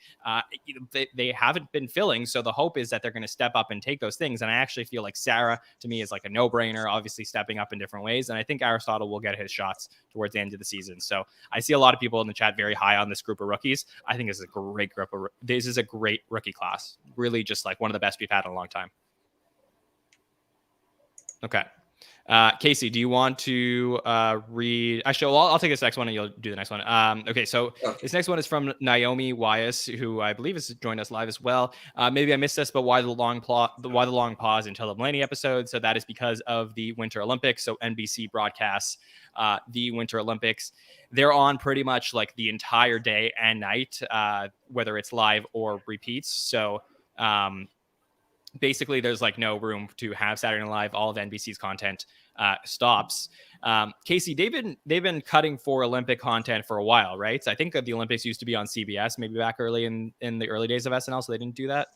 S2: they haven't been filling. So the hope is that they're going to step up and take those things. And I actually feel like Sarah, to me, is like a no-brainer, obviously stepping up in different ways. And I think Aristotle will get his shots towards the end of the season. So I see a lot of people in the chat very high on this group of rookies. I think this is a great rookie class. Really just like one of the best we've had in a long time. Okay. Casey, do you want to read? Actually, I'll take this next one and you'll do the next one. Okay, so this next one is from Naomi Wyas, who I believe has joined us live as well. Maybe I missed this, but why the long pause until the Mulaney episode? So that is because of the Winter Olympics. So NBC broadcasts the Winter Olympics. They're on pretty much like the entire day and night, whether it's live or repeats. So basically there's like no room to have Saturday Night Live. All of NBC's content stops. Casey, they've been cutting for Olympic content for a while, right? So I think that the Olympics used to be on CBS, maybe back early in the early days of SNL, so they didn't do that.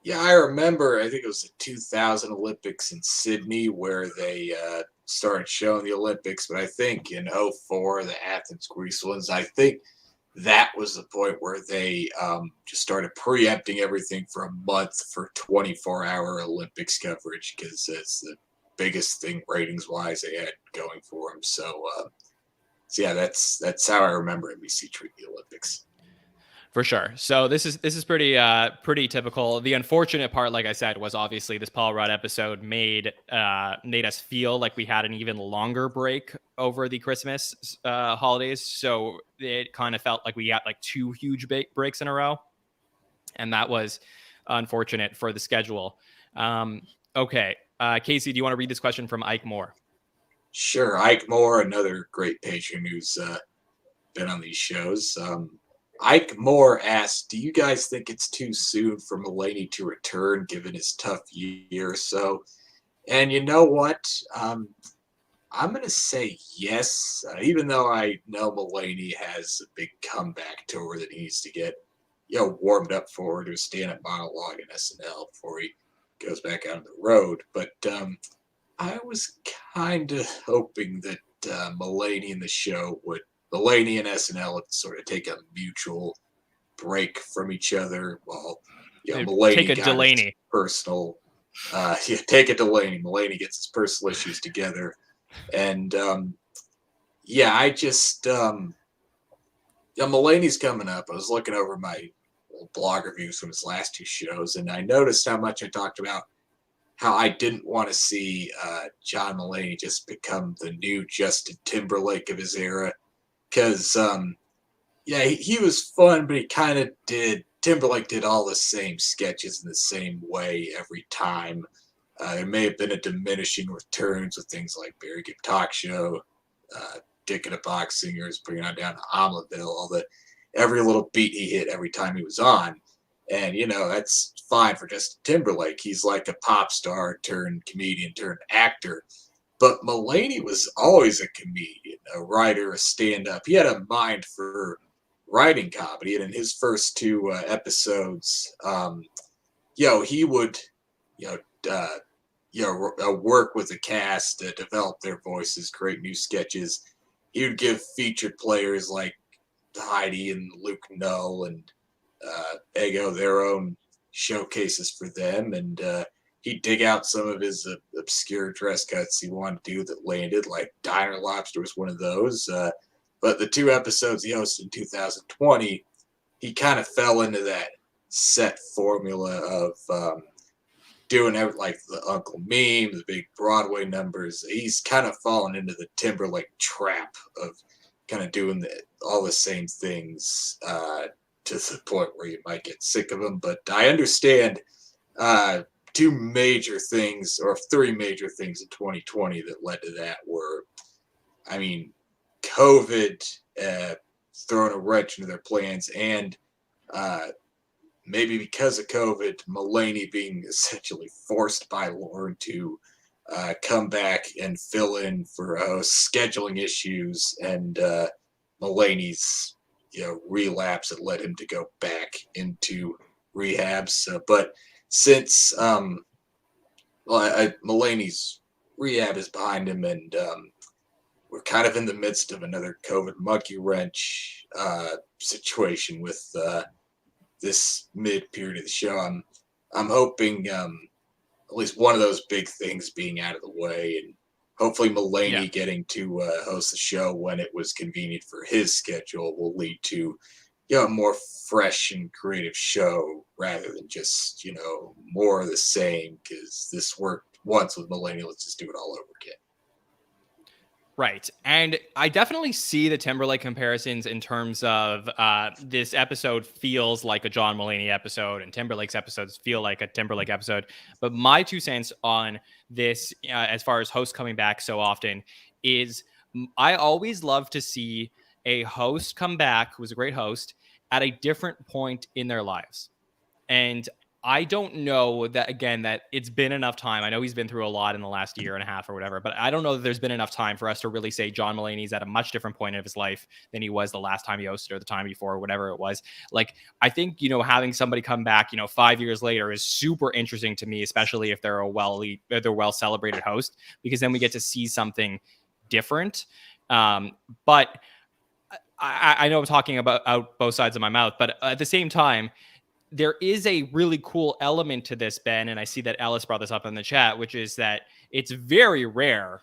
S4: Yeah, I remember. I think it was the 2000 Olympics in Sydney where they started showing the Olympics. But I think in 2004, the Athens Greece ones, I think that was the point where they just started preempting everything for a month for 24-hour Olympics coverage, because it's the biggest thing ratings-wise they had going for them. So yeah, that's how I remember NBC treating the Olympics.
S2: For sure. So this is pretty typical. The unfortunate part, like I said, was obviously this Paul Rudd episode made us feel like we had an even longer break over the Christmas holidays. So it kind of felt like we got like two huge breaks in a row, and that was unfortunate for the schedule. Okay, Casey, do you want to read this question from Ike Moore?
S4: Sure. Ike Moore, another great patron who's been on these shows. Ike Moore asked, do you guys think it's too soon for Mulaney to return given his tough year or so? And you know what? I'm going to say yes, even though I know Mulaney has a big comeback tour that he needs to get warmed up for, to a stand-up monologue in SNL before he goes back out on the road. But I was kind of hoping that Mulaney and Mulaney and SNL would sort of take a mutual break from each other while Mulaney
S2: take a
S4: got
S2: Delaney.
S4: his personal. Take a Delaney. Mulaney gets his personal issues together, and I just Mulaney's coming up. I was looking over my blog reviews from his last two shows, and I noticed how much I talked about how I didn't want to see John Mulaney just become the new Justin Timberlake of his era. Because, he was fun, but he kind of Timberlake did all the same sketches in the same way every time. There may have been a diminishing returns with things like Barry Gibb Talk Show, Dick in a Box Singers, bringing on down to Omeleteville, every little beat he hit every time he was on. And, that's fine for Justin Timberlake. He's like a pop star turned comedian turned actor. But Mulaney was always a comedian, a writer, a stand-up. He had a mind for writing comedy. And in his first two episodes, he would, work with the cast to develop their voices, create new sketches. He would give featured players like Heidi and Luke Null and Ego their own showcases for them, and he'd dig out some of his obscure dress cuts he wanted to do that landed, like Diner Lobster was one of those. But the two episodes he hosted in 2020, he kind of fell into that set formula of doing like the Uncle Meme, the big Broadway numbers. He's kind of fallen into the Timberlake trap of kind of doing all the same things to the point where you might get sick of them. But I understand three major things in 2020 that led to that were, COVID throwing a wrench into their plans, and maybe because of COVID, Mulaney being essentially forced by Lauren to come back and fill in for scheduling issues, and Mulaney's relapse that led him to go back into rehab. But since Mulaney's rehab is behind him, and we're kind of in the midst of another COVID monkey wrench situation with this mid period of the show, I'm hoping at least one of those big things being out of the way, and hopefully Mulaney getting to host the show when it was convenient for his schedule will lead to a more fresh and creative show rather than just more of the same, because this worked once with Mulaney. Let's just do it all over again.
S2: Right. And I definitely see the Timberlake comparisons in terms of this episode feels like a John Mulaney episode and Timberlake's episodes feel like a Timberlake episode. But my 2 cents on this, as far as hosts coming back so often, is I always love to see a host come back who was a great host at a different point in their lives. And I don't know that it's been enough time. I know he's been through a lot in the last year and a half or whatever, but I don't know that there's been enough time for us to really say John Mulaney's at a much different point of his life than he was the last time he hosted or the time before or whatever it was. Like, I think, having somebody come back, 5 years later is super interesting to me, especially if they're a well celebrated host, because then we get to see something different. But I know I'm talking about out both sides of my mouth, but at the same time, there is a really cool element to this, Ben, and I see that Ellis brought this up in the chat, which is that it's very rare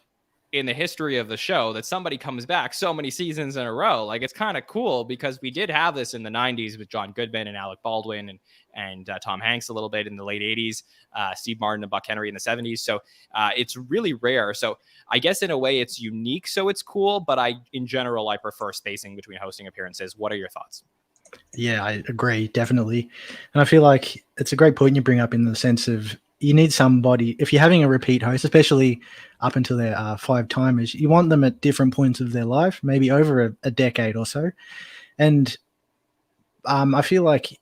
S2: in the history of the show that somebody comes back so many seasons in a row. Like, it's kind of cool because we did have this in the 90s with John Goodman and Alec Baldwin and Tom Hanks a little bit in the late 80s, Steve Martin and Buck Henry in the 70s. So it's really rare. So I guess in a way it's unique, so it's cool, but in general, I prefer spacing between hosting appearances. What are your thoughts?
S3: Yeah, I agree, definitely. And I feel like it's a great point you bring up in the sense of you need somebody, if you're having a repeat host, especially up until they're 5-timers, you want them at different points of their life, maybe over a decade or so. And I feel like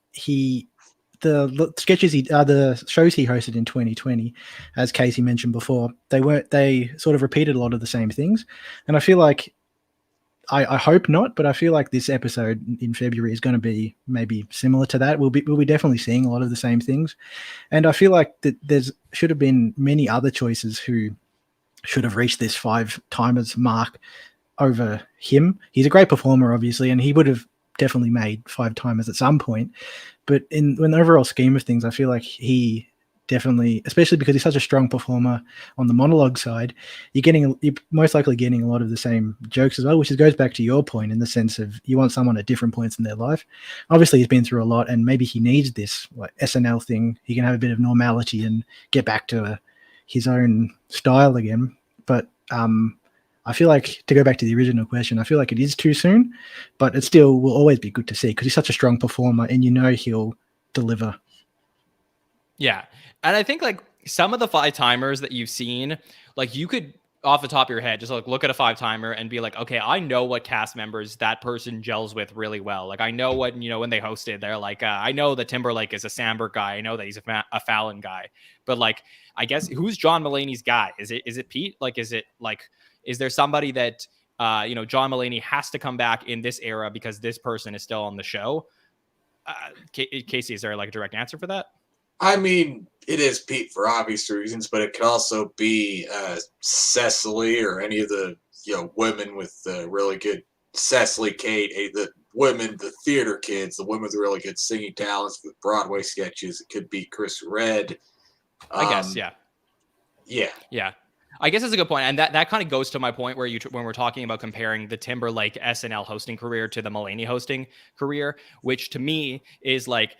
S3: the shows he hosted in 2020, as Casey mentioned before, they sort of repeated a lot of the same things. And I feel like I hope not, but I feel like this episode in February is going to be maybe similar to that. We'll be definitely seeing a lot of the same things, and I feel like that should have been many other choices who should have reached this 5 timers mark over him. He's a great performer, obviously, and he would have definitely made 5 timers at some point. But in the overall scheme of things, I feel like he definitely, especially because he's such a strong performer on the monologue side, you're most likely getting a lot of the same jokes as well, which goes back to your point in the sense of you want someone at different points in their life. Obviously, he's been through a lot, and maybe he needs this SNL thing. He can have a bit of normality and get back to his own style again. But I feel like, to go back to the original question, I feel like it is too soon, but it still will always be good to see because he's such a strong performer, and he'll deliver.
S2: Yeah. And I think like some of the 5 timers that you've seen, like you could off the top of your head, just like look at a 5 timer and be like, okay, I know what cast members that person gels with really well. Like I know what, when they hosted, they're like, I know that Timberlake is a Sandberg guy. I know that he's a Fallon guy, but like, I guess who's John Mulaney's guy? Is it Pete? Like, is there somebody that, John Mulaney has to come back in this era because this person is still on the show? Casey, is there like a direct answer for that?
S4: I mean, it is Pete for obvious reasons, but it could also be Cecily or any of the women with really good Cecily, Katy, the women, the theater kids, the women with really good singing talents with Broadway sketches. It could be Chris Redd.
S2: I guess, yeah.
S4: Yeah.
S2: I guess that's a good point, and that kind of goes to my point where when we're talking about comparing the Timberlake SNL hosting career to the Mulaney hosting career, which to me is like.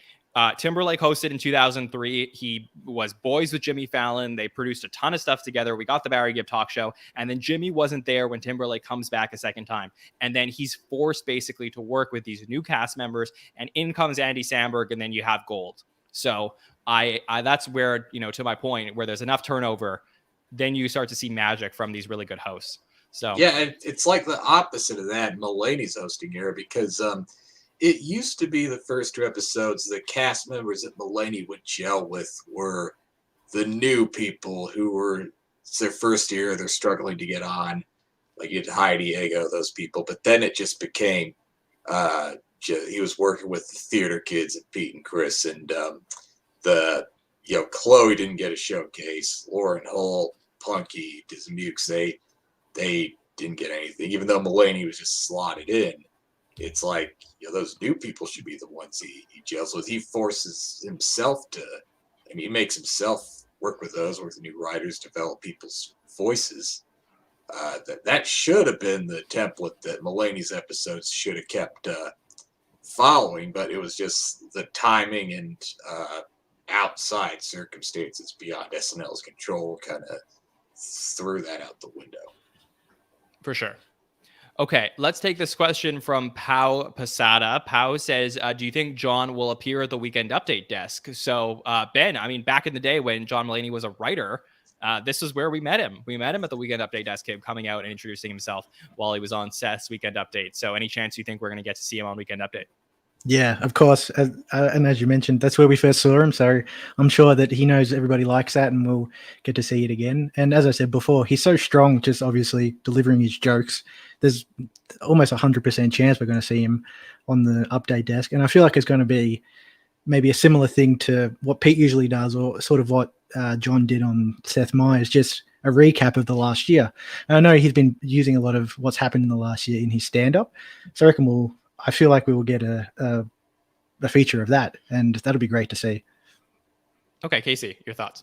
S2: Timberlake hosted in 2003. He was boys with Jimmy Fallon. They produced a ton of stuff together. We got the Barry Gibb talk show. And then Jimmy wasn't there when Timberlake comes back a second time. And then he's forced basically to work with these new cast members. And in comes Andy Samberg, and then you have gold. So I that's where, to my point, where there's enough turnover, then you start to see magic from these really good hosts. So
S4: yeah, it's like the opposite of that, Mulaney's hosting era, because it used to be the first 2 episodes, the cast members that Mulaney would gel with were the new people who were, it's their first year, they're struggling to get on, like you had Heidi, Ego, those people. But then it just became, he was working with the theater kids at Pete and Chris, and Chloe didn't get a showcase. Lauren Hull, Punky, Dismukes, they didn't get anything, even though Mulaney was just slotted in. It's like, those new people should be the ones he gels with. He forces himself to, he makes himself work with the new writers, develop people's voices. That should have been the template that Mulaney's episodes should have kept following, but it was just the timing and outside circumstances beyond SNL's control kind of threw that out the window.
S2: For sure. Okay, let's take this question from Pau Posada. Pau says, do you think John will appear at the Weekend Update desk? So, Ben, back in the day when John Mulaney was a writer, this is where we met him. We met him at the Weekend Update desk, him coming out and introducing himself while he was on Seth's Weekend Update. So any chance you think we're going to get to see him on Weekend Update?
S3: Yeah, of course. And as you mentioned, that's where we first saw him. So I'm sure that he knows everybody likes that and we'll get to see it again. And as I said before, he's so strong, just obviously delivering his jokes. There's almost 100% chance we're going to see him on the update desk. And I feel like it's going to be maybe a similar thing to what Pete usually does, or sort of what John did on Seth Meyers, just a recap of the last year. And I know he's been using a lot of what's happened in the last year in his stand-up. So I feel like we will get a feature of that, and that'll be great to see.
S2: Okay, Casey, your thoughts?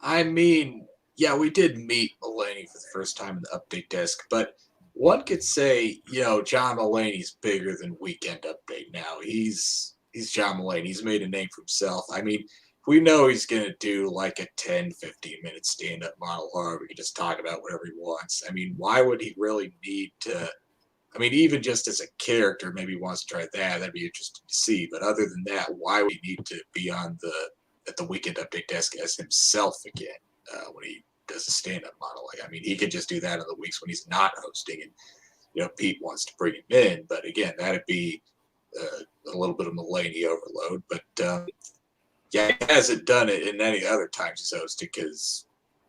S4: Yeah, we did meet Mulaney for the first time in the update desk, but one could say, John Mulaney's bigger than Weekend Update now. He's John Mulaney. He's made a name for himself. We know he's going to do like a 10, 15-minute stand-up monologue. We can just talk about whatever he wants. Why would he really need to... even just as a character, maybe he wants to try that. That'd be interesting to see. But other than that, why would he need to be at the Weekend Update desk as himself again when he does a stand-up monologue? He could just do that in the weeks when he's not hosting, and Pete wants to bring him in. But again, that'd be a little bit of Mulaney overload. But he hasn't done it in any other times he's hosted because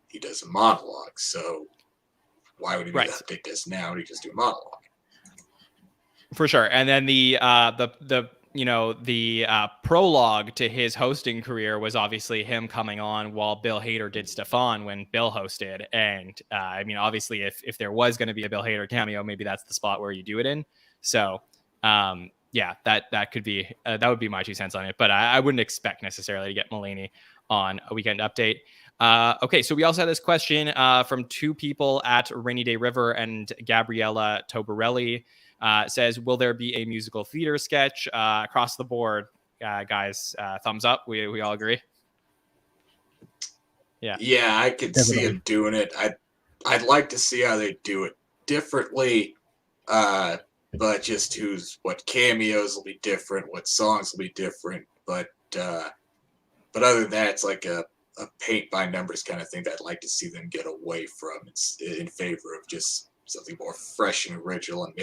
S4: he does a monologue. So why would he do the update desk now? He just do a monologue.
S2: For sure. And then the prologue to his hosting career was obviously him coming on while Bill Hader did Stefan when Bill hosted. And I mean, obviously, if there was going to be a Bill Hader cameo, maybe that's the spot where you do it in. So, yeah, that could be that would be my 2 cents on it. But I wouldn't expect necessarily to get Mulaney on a Weekend Update. Okay, so we also had this question from 2 people at Rainy Day River and Gabriella Tobarelli. Says, will there be a musical theater sketch? Across the board, guys, thumbs up. We all agree. Yeah,
S4: I could see him doing it. I'd like to see how they do it differently, but just what cameos will be different, what songs will be different. But other than that, it's like a paint by numbers kind of thing that I'd like to see them get away from. It's in favor of just something more fresh and original, and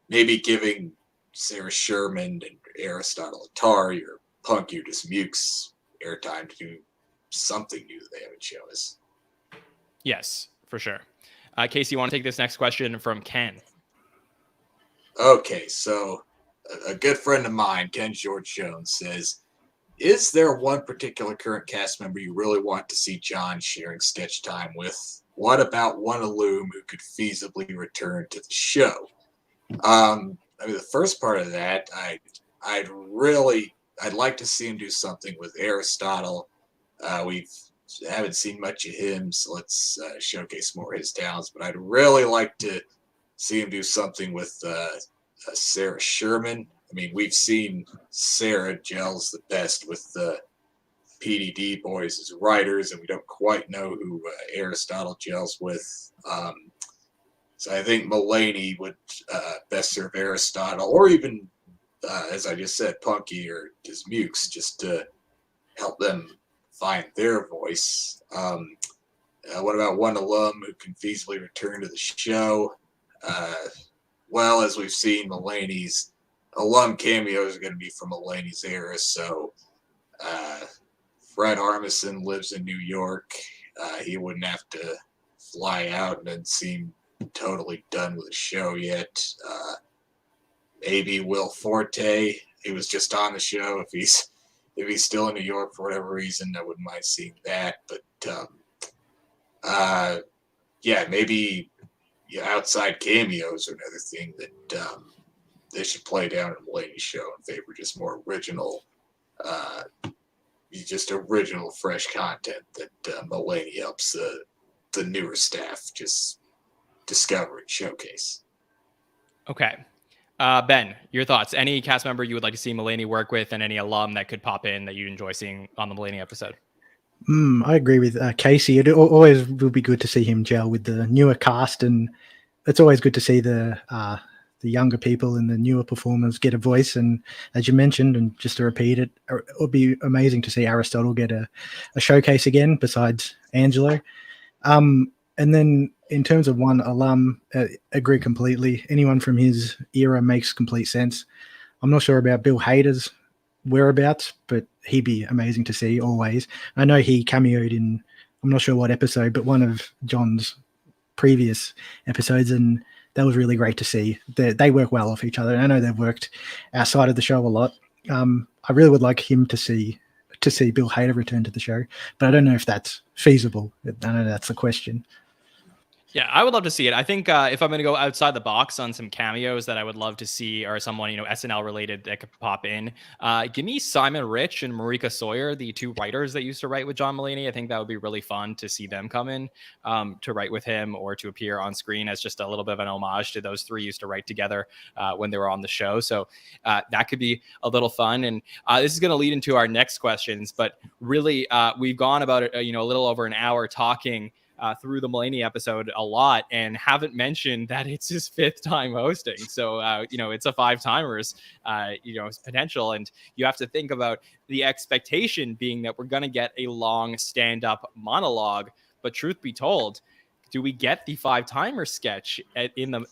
S4: maybe giving Sarah Sherman and Aristotle Atari or Punky or just Mukes airtime to do something new that they haven't shown us.
S2: Yes, for sure. Casey, you want to take this next question from Ken?
S4: Okay, so a good friend of mine, Ken George Jones, says, is there one particular current cast member you really want to see John sharing sketch time with? What about one alum who could feasibly return to the show? I mean, the first part of that, I'd like to see him do something with Aristotle. We haven't seen much of him, so let's showcase more of his talents. But I'd really like to see him do something with Sarah Sherman. I mean, we've seen Sarah gels the best with the PDD boys as writers, and we don't quite know who Aristotle gels with. So I think Mulaney would best serve Aristotle, or even, as I just said, Punky or just Mukes, just to help them find their voice. What about one alum who can feasibly return to the show? Well, as we've seen, Mulaney's alum cameos are going to be from Mulaney's era, so Fred Armisen lives in New York. He wouldn't have to fly out and then seem totally done with the show yet. Maybe Will Forte. He was just on the show. If he's still in New York for whatever reason, I wouldn't mind seeing that. But maybe outside cameos are another thing that they should play down in Mulaney's show in favor of just more original, original, fresh content that Mulaney helps the newer staff just discover and showcase. Okay.
S2: Ben, your thoughts? Any cast member you would like to see Mulaney work with, and any alum that could pop in that you enjoy seeing on the Mulaney episode?
S3: I agree with Casey. It always will be good to see him gel with the newer cast, and it's always good to see the younger people and the newer performers get a voice. And as you mentioned, and just to repeat it, would be amazing to see Aristotle get a showcase again besides Angelo. And then in terms of one alum, agree completely. Anyone from his era makes complete sense. I'm not sure about Bill Hader's whereabouts, but he'd be amazing to see always. I know he cameoed in, I'm not sure what episode, but one of John's previous episodes, and that was really great to see. They work well off each other. And I know they've worked outside of the show a lot. I really would like him to see Bill Hader return to the show, but I don't know if that's feasible. I know that's the question.
S2: Yeah, I would love to see it. I think if I'm going to go outside the box on some cameos that I would love to see, or someone, SNL related that could pop in, give me Simon Rich and Marika Sawyer, the 2 writers that used to write with John Mulaney. I think that would be really fun to see them come in to write with him, or to appear on screen as just a little bit of an homage to those 3 used to write together when they were on the show. So that could be a little fun. And this is going to lead into our next questions, but really we've gone about a little over an hour talking through the Mulaney episode a lot, and haven't mentioned that it's his 5th time hosting. So, it's a 5-timers, potential. And you have to think about the expectation being that we're going to get a long stand-up monologue. But truth be told, do we get the 5-timer sketch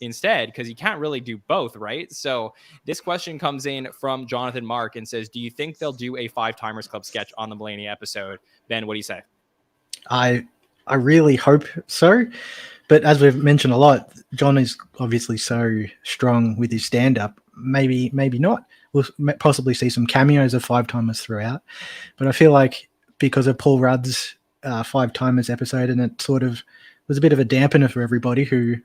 S2: instead? Because you can't really do both, right? So this question comes in from Jonathan Mark and says, do you think they'll do a 5-timers club sketch on the Mulaney episode? Ben, what do you say?
S3: I really hope so. But as we've mentioned a lot, John is obviously so strong with his stand-up. maybe not. We'll possibly see some cameos of five timers throughout, but I feel like because of Paul Rudd's five timers episode, and it sort of was a bit of a dampener for everybody who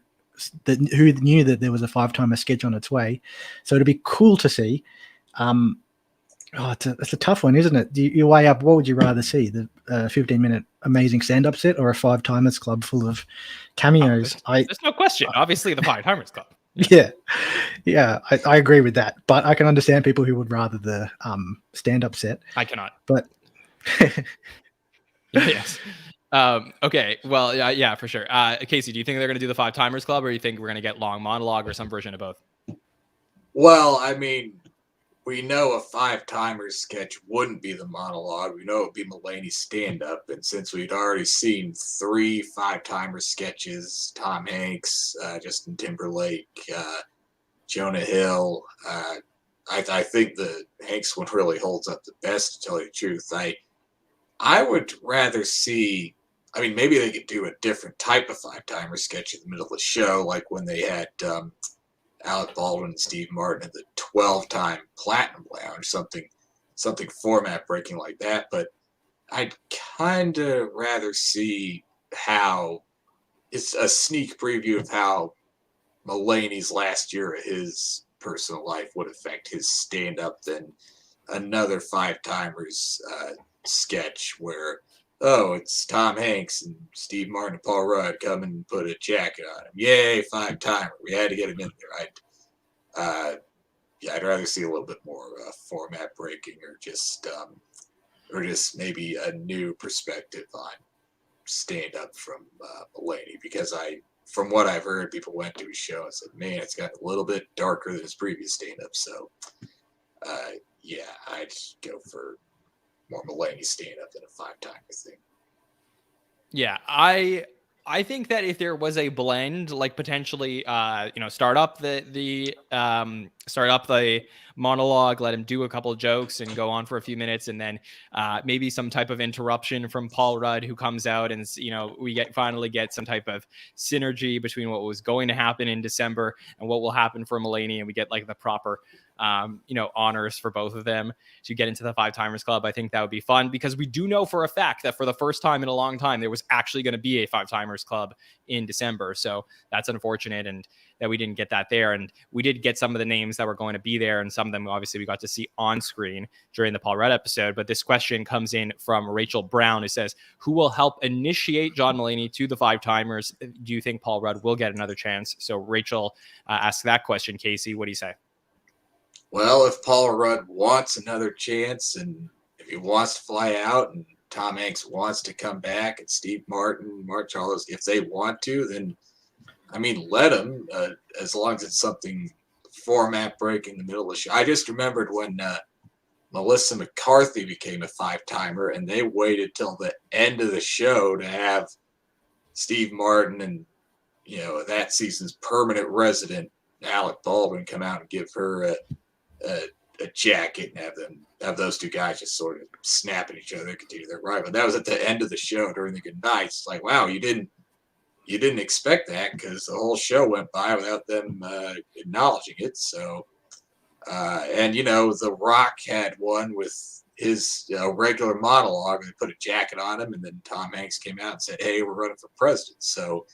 S3: knew that there was a five timer sketch on its way. So it'd be cool to see. It's a tough one, isn't it? You weigh up, what would you rather see, the 15-minute amazing stand-up set or a five timers club full of cameos?
S2: There's no question. Obviously, the five timers club.
S3: Yeah, I agree with that. But I can understand people who would rather the stand-up set.
S2: I cannot.
S3: But
S2: yes. Okay. Well, yeah, for sure. Casey, do you think they're going to do the five timers club, or do you think we're going to get long monologue or some version of both?
S4: Well, I mean, we know a five timers sketch wouldn't be the monologue. We know it would be Mulaney's stand-up, and since we'd already seen 3 five timers sketches, Tom Hanks, Justin Timberlake, Jonah Hill, I think the Hanks one really holds up the best, to tell you the truth. I would rather see, I mean, maybe they could do a different type of five timer sketch in the middle of the show, like when they had Alec Baldwin and Steve Martin at the 12-time Platinum Lounge, something format breaking like that. But I'd kind of rather see how it's a sneak preview of how Mulaney's last year of his personal life would affect his stand-up than another five timers sketch where, oh, it's Tom Hanks and Steve Martin and Paul Rudd come and put a jacket on him. Yay, five timer. We had to get him in there. I'd rather see a little bit more format breaking or just maybe a new perspective on stand up from Mulaney, because from what I've heard, people went to his show and said, man, it's gotten a little bit darker than his previous stand up. So I'd go for more Mulaney stand-up than a five-timer thing.
S2: Yeah, I think that if there was a blend, like potentially, start up the monologue, let him do a couple of jokes and go on for a few minutes, and then maybe some type of interruption from Paul Rudd, who comes out, and we finally get some type of synergy between what was going to happen in December and what will happen for Mulaney, and we get like the proper honors for both of them to get into the five timers club. I think that would be fun, because we do know for a fact that for the first time in a long time, there was actually going to be a five timers club in December. So that's unfortunate, and that we didn't get that there. And we did get some of the names that were going to be there, and some of them obviously we got to see on screen during the Paul Rudd episode. But this question comes in from Rachel Brown, who says, who will help initiate John Mulaney to the five timers? Do you think Paul Rudd will get another chance? So Rachel asked that question. Casey, what do you say?
S4: Well, if Paul Rudd wants another chance, and if he wants to fly out, and Tom Hanks wants to come back, and Steve Martin, Mark Charles, if they want to, then, I mean, let them, as long as it's something format break in the middle of the show. I just remembered when Melissa McCarthy became a five-timer, and they waited till the end of the show to have Steve Martin and, that season's permanent resident, Alec Baldwin, come out and give her a jacket and have those two guys just sort of snap at each other, continue their ride. But that was at the end of the show during the good nights. It's like, wow, you didn't expect that, because the whole show went by without them acknowledging it. So, and The Rock had one with his regular monologue, and they put a jacket on him, and then Tom Hanks came out and said, "Hey, we're running for president." So,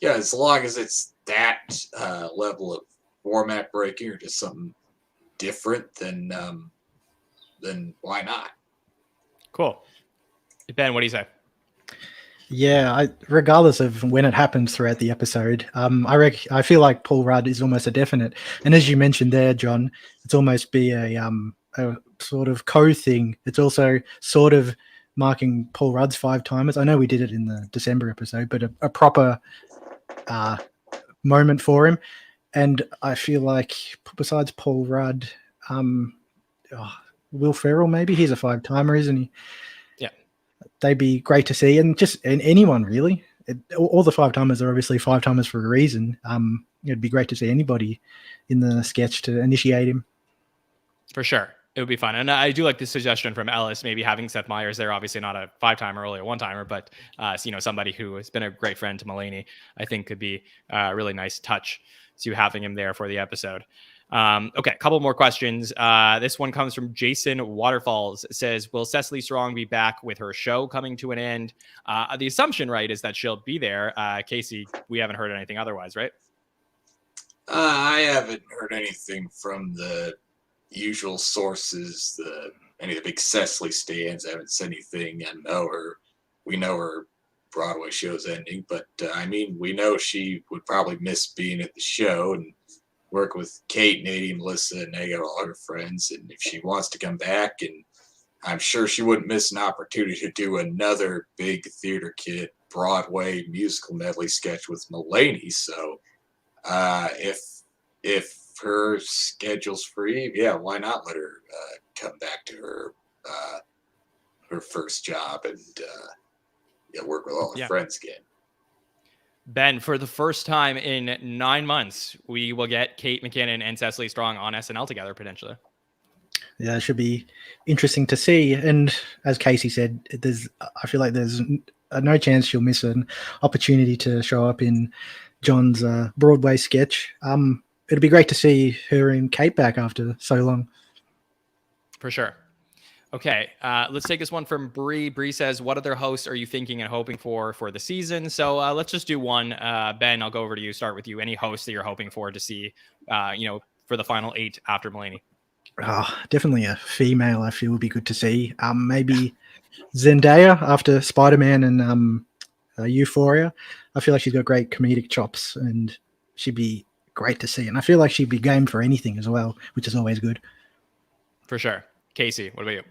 S4: yeah, as long as it's that level of format breaking or just something different, then why not?
S2: Cool. Ben, what do you say?
S3: Yeah, regardless of when it happens throughout the episode, I feel like Paul Rudd is almost a definite. And as you mentioned there, John, it's almost be a sort of thing. It's also sort of marking Paul Rudd's five timers. I know we did it in the December episode, but a proper moment for him. And I feel like besides Paul Rudd, Will Ferrell, maybe he's a five timer, isn't he?
S2: Yeah,
S3: they'd be great to see, and anyone really. All the five timers are obviously five timers for a reason. It'd be great to see anybody in the sketch to initiate him. For sure,
S2: it would be fun. And I do like the suggestion from Ellis, maybe having Seth Meyers there. Obviously not a five timer, only a one timer, but somebody who has been a great friend to Mulaney, I think could be a really nice touch to having him there for the episode. Okay, a couple more questions. This one comes from Jason Waterfalls. It says, will Cecily Strong be back with her show coming to an end? The assumption, right, is that she'll be there. Casey, we haven't heard anything otherwise, right?
S4: I haven't heard anything from the usual sources, any of the big Cecily stands. I haven't said anything. We know her Broadway show's ending, but I mean, we know she would probably miss being at the show and work with Kate, Katy, Melissa, and they got all her friends. And if she wants to come back, and I'm sure she wouldn't miss an opportunity to do another big theater kid Broadway musical medley sketch with Mulaney. So if her schedule's free, yeah, why not let her come back to her first job and work with all her friends again.
S2: Ben, for the first time in 9 months, we will get Kate McKinnon and Cecily Strong on SNL together potentially.
S3: Yeah, it should be interesting to see. And as Casey said, I feel like there's no chance she'll miss an opportunity to show up in John's Broadway sketch. It'd be great to see her and Kate back after so long. For
S2: sure. Okay, let's take this one from Bree. Bree says, what other hosts are you thinking and hoping for the season? So let's just do one. Ben, I'll go over to you, start with you. Any hosts that you're hoping for to see, for the final 8 after Mulaney?
S3: Definitely a female, I feel would be good to see. Maybe Zendaya after Spider-Man and Euphoria. I feel like she's got great comedic chops and she'd be great to see. And I feel like she'd be game for anything as well, which is always good.
S2: For sure. Casey, what about you?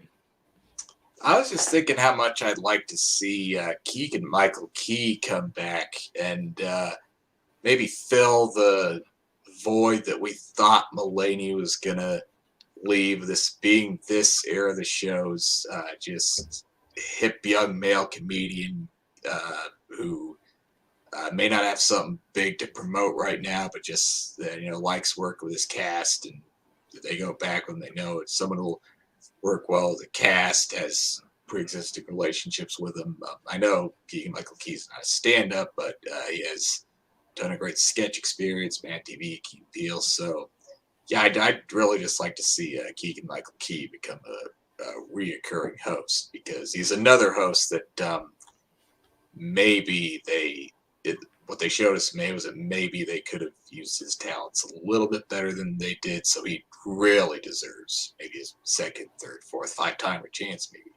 S4: I was just thinking how much I'd like to see Keegan-Michael Key come back and maybe fill the void that we thought Mulaney was going to leave, this being this era of the shows, just hip young male comedian who may not have something big to promote right now, but just likes work with his cast, and they go back when they know it's someone who will work well with the cast, has pre-existing relationships with them. I know Keegan-Michael Key's not a stand-up, but he has done a great sketch experience, Mad TV, Key & Peele. So, yeah, I'd really just like to see Keegan-Michael Key become a reoccurring host, because he's another host that what they showed us was that maybe they could have used his talents a little bit better than they did. So he really deserves maybe his second, third, fourth, 5-timer chance, maybe.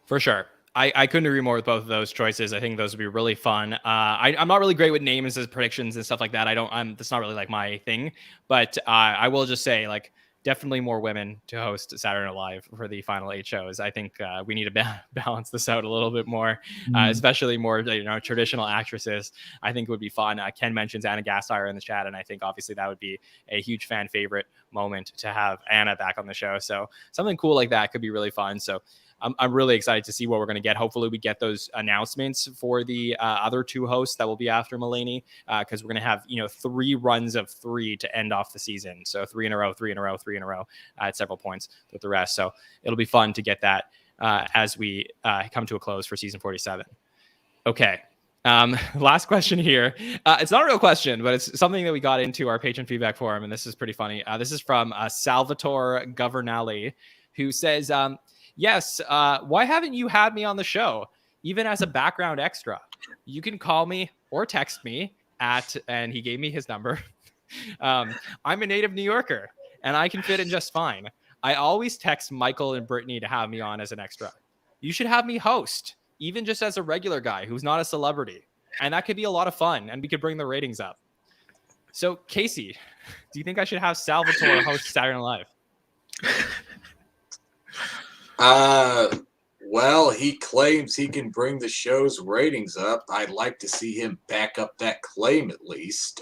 S2: For sure. I couldn't agree more with both of those choices. I think those would be really fun. I'm not really great with names as predictions and stuff like that. That's not really like my thing, but I will just say, like, definitely more women to host Saturday Night Live for the final 8 shows. I think we need to balance this out a little bit more, especially more traditional actresses. I think it would be fun. Ken mentions Anna Gasteyer in the chat, and I think obviously that would be a huge fan favorite moment to have Anna back on the show. So something cool like that could be really fun. So I'm really excited to see what we're going to get. Hopefully we get those announcements for the other 2 hosts that will be after Mulaney, because we're going to have 3 runs of 3 to end off the season. So 3 in a row, 3 in a row, 3 in a row at several points with the rest. So it'll be fun to get that as we come to a close for season 47. Okay. Last question here. It's not a real question, but it's something that we got into our patron feedback forum, and this is pretty funny. This is from Salvatore Governale, who says, yes, why haven't you had me on the show, even as a background extra? You can call me or text me and he gave me his number. I'm a native New Yorker, and I can fit in just fine. I always text Michael and Brittany to have me on as an extra. You should have me host, even just as a regular guy who's not a celebrity. And that could be a lot of fun, and we could bring the ratings up. So, Casey, do you think I should have Salvatore host Saturday Night Live?
S4: Well, he claims he can bring the show's ratings up. I'd like to see him back up that claim at least.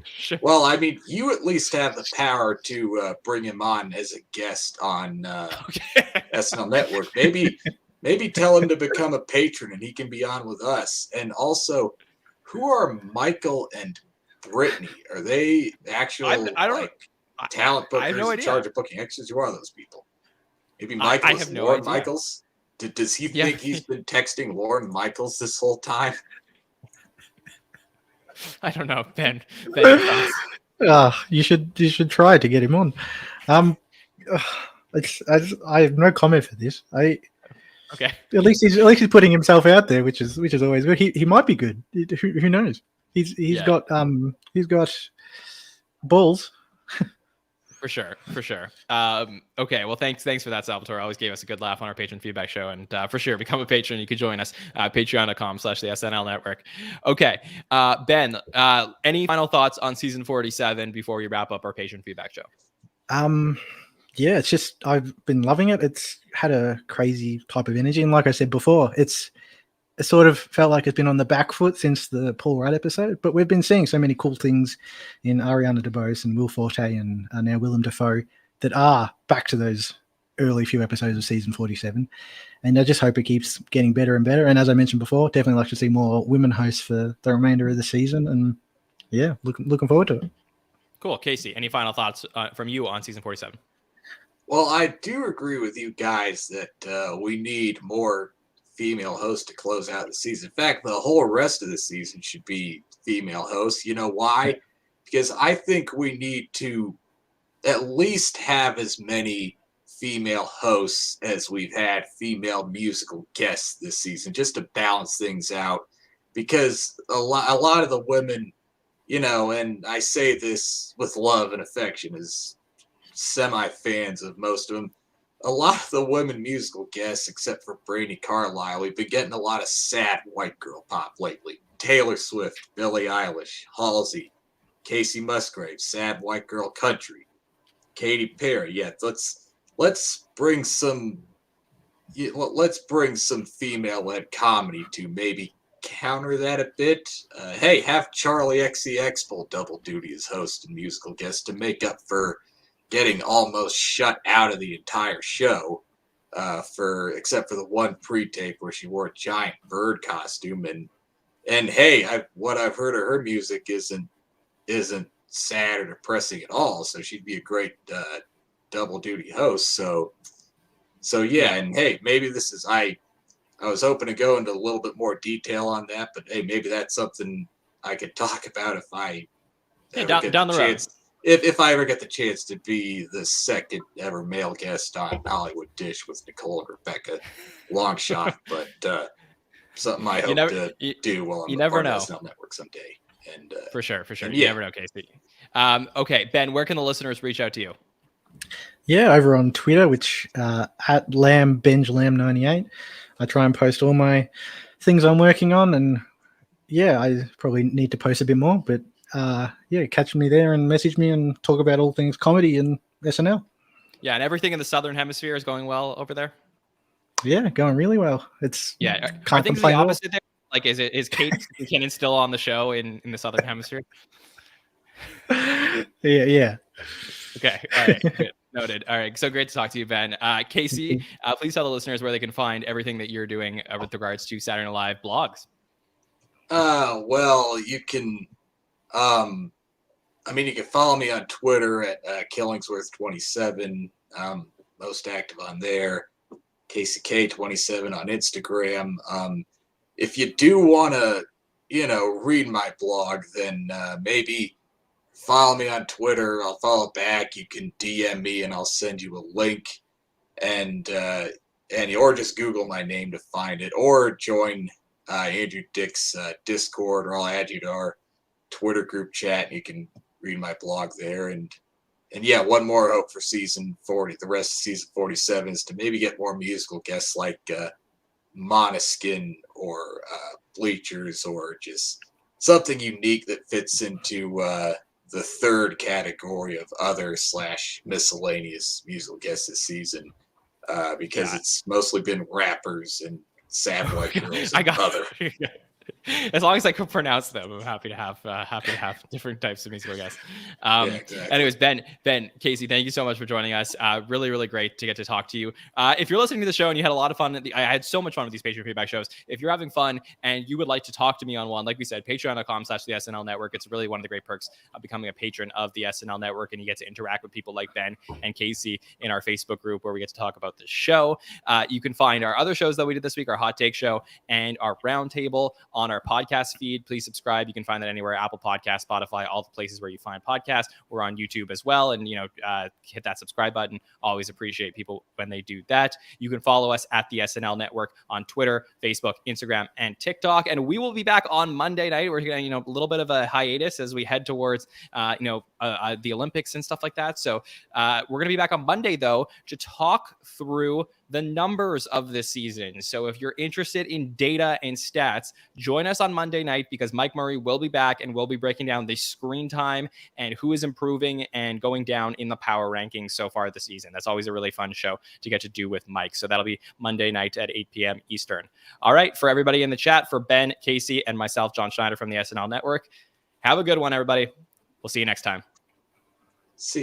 S2: Sure.
S4: Well, I mean, you at least have the power to bring him on as a guest on SNL Network. Maybe tell him to become a patron and he can be on with us. And also, who are Michael and Brittany? Are they actual talent bookers in charge of booking extras? Who are those people? Maybe Michaels, Lorne Michaels? Does he think he's been texting Lorne Michaels this whole time?
S2: I don't know, Ben.
S3: You should try to get him on. Ugh, I have no comment for this.
S2: Okay.
S3: At least he's putting himself out there, which is always good. He might be good. Who knows? He's got balls.
S2: For sure. Okay, well, thanks for that, Salvatore. Always gave us a good laugh on our patron feedback show, and for sure, become a patron. You can join us patreon.com/the SNL Network. Okay, Ben, any final thoughts on season 47 before we wrap up our patron feedback show?
S3: Yeah, it's just I've been loving it. It's had a crazy type of energy, and like I said before, it sort of felt like it's been on the back foot since the Paul Rudd episode, but we've been seeing so many cool things in Ariana DeBose and Will Forte and now Willem Dafoe that are back to those early few episodes of season 47. And I just hope it keeps getting better and better. And as I mentioned before, definitely like to see more women hosts for the remainder of the season. And yeah, looking forward to it.
S2: Cool. Casey, any final thoughts from you on season 47?
S4: Well, I do agree with you guys that we need more female hosts to close out the season. In fact, the whole rest of the season should be female hosts. You know why? Because I think we need to at least have as many female hosts as we've had female musical guests this season, just to balance things out. Because a lot of the women, you know, and I say this with love and affection, as semi-fans of most of them, a lot of the women musical guests, except for Brandi Carlile, we've been getting a lot of sad white girl pop lately. Taylor Swift, Billie Eilish, Halsey, Casey Musgraves, sad white girl country, Katy Perry. Yeah, let's bring some female-led comedy to maybe counter that a bit. Hey, have Charlie XCX pull double duty as host and musical guest to make up for getting almost shut out of the entire show, except for the one pre-tape where she wore a giant bird costume. And hey, what I've heard of her music isn't sad or depressing at all. So she'd be a great double duty host. So yeah. And hey, maybe this is I was hoping to go into a little bit more detail on that, but hey, maybe that's something I could talk about if I
S2: down the road.
S4: If I ever get the chance to be the second ever male guest on Hollywood Dish with Nicole and Rebecca, long shot, but something I hope to do while I'm a part of SNL Network someday. And
S2: for sure.
S4: Yeah.
S2: You never know, Casey. Okay, Ben, where can the listeners reach out to you?
S3: Yeah, over on Twitter, which at BenjLam98. I try and post all my things I'm working on, and yeah, I probably need to post a bit more, but yeah, catch me there and message me and talk about all things comedy and SNL.
S2: Yeah, and everything in the Southern Hemisphere is going well over there?
S3: Yeah, going really well. It's
S2: are things the opposite there? Like, is Kate McKinnon still on the show in the Southern Hemisphere?
S3: Yeah.
S2: Okay, all right, good. Noted. All right, so great to talk to you, Ben. Casey, please tell the listeners where they can find everything that you're doing with regards to Saturday Night Live blogs.
S4: Well, you can you can follow me on Twitter at Killingsworth27. Most active on there. KCK27 on Instagram. If you do want to, read my blog, then maybe follow me on Twitter. I'll follow back. You can DM me and I'll send you a link, or just Google my name to find it, or join Andrew Dick's Discord, or I'll add you to our Twitter group chat. You can read my blog there. And yeah, one more hope for season 40, the rest of season 47, is to maybe get more musical guests like Måneskin or Bleachers, or just something unique that fits into the third category of other / miscellaneous musical guests this season, because it's mostly been rappers and sad white girls and other.
S2: As long as I can pronounce them, I'm happy to have different types of musical guests.
S4: Exactly.
S2: Anyways, Ben, Casey, thank you so much for joining us. Really, really great to get to talk to you. If you're listening to the show and you had a lot of fun, I had so much fun with these Patreon feedback shows. If you're having fun and you would like to talk to me on one, like we said, patreon.com/the SNL Network. It's really one of the great perks of becoming a patron of the SNL Network, and you get to interact with people like Ben and Casey in our Facebook group where we get to talk about the show. You can find our other shows that we did this week, our Hot Take show and our Roundtable, on our our podcast feed, please subscribe. You can find that anywhere, Apple Podcasts, Spotify, all the places where you find podcasts. We're on YouTube as well. And, hit that subscribe button. Always appreciate people when they do that. You can follow us at the SNL Network on Twitter, Facebook, Instagram, and TikTok. And we will be back on Monday night. We're going to, a little bit of a hiatus as we head towards, the Olympics and stuff like that. So we're going to be back on Monday, though, to talk through the numbers of this season. So if you're interested in data and stats, join us on Monday night because Mike Murray will be back and we'll be breaking down the screen time and who is improving and going down in the power rankings so far this season. That's always a really fun show to get to do with Mike. So that'll be Monday night at 8 p.m. Eastern. All right, for everybody in the chat, for Ben, Casey, and myself, John Schneider from the SNL Network, have a good one, everybody. We'll see you next time.
S4: See